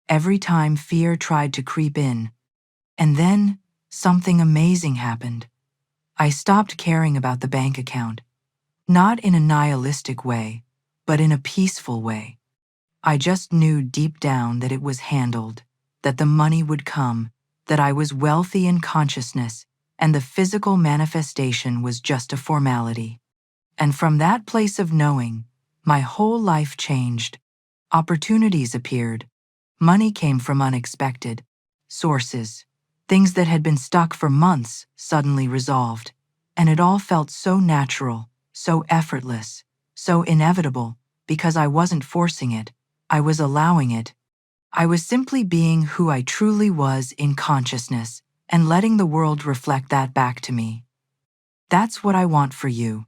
Every time fear tried to creep in. And then, something amazing happened. I stopped caring about the bank account. Not in a nihilistic way, but in a peaceful way. I just knew deep down that it was handled, that the money would come, that I was wealthy in consciousness, and the physical manifestation was just a formality. And from that place of knowing, my whole life changed. Opportunities appeared. Money came from unexpected sources. Things that had been stuck for months suddenly resolved. And it all felt so natural, so effortless, so inevitable, because I wasn't forcing it. I was allowing it. I was simply being who I truly was in consciousness and letting the world reflect that back to me. That's what I want for you.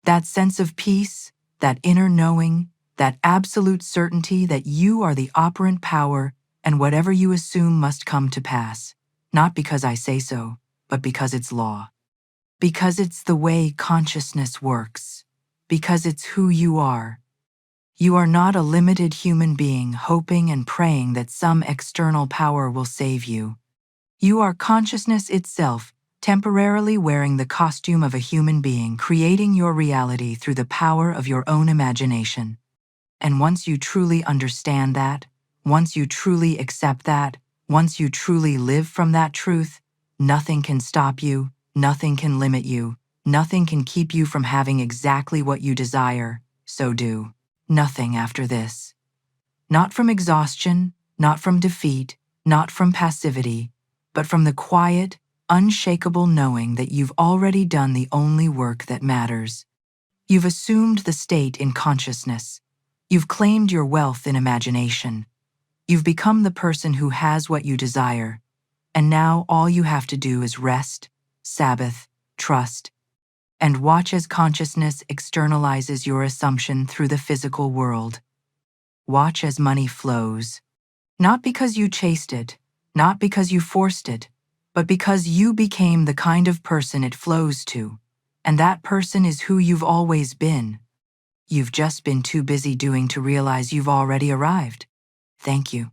That sense of peace, that inner knowing, that absolute certainty that you are the operant power and whatever you assume must come to pass. Not because I say so, but because it's law. Because it's the way consciousness works. Because it's who you are. You are not a limited human being hoping and praying that some external power will save you. You are consciousness itself, temporarily wearing the costume of a human being, creating your reality through the power of your own imagination. And once you truly understand that, once you truly accept that, once you truly live from that truth, nothing can stop you, nothing can limit you, nothing can keep you from having exactly what you desire, so do nothing after this. Not from exhaustion, not from defeat, not from passivity, but from the quiet, unshakable knowing that you've already done the only work that matters. You've assumed the state in consciousness. You've claimed your wealth in imagination. You've become the person who has what you desire. And now all you have to do is rest, Sabbath, trust, and watch as consciousness externalizes your assumption through the physical world. Watch as money flows. Not because you chased it, not because you forced it, but because you became the kind of person it flows to. And that person is who you've always been. You've just been too busy doing to realize you've already arrived. Thank you.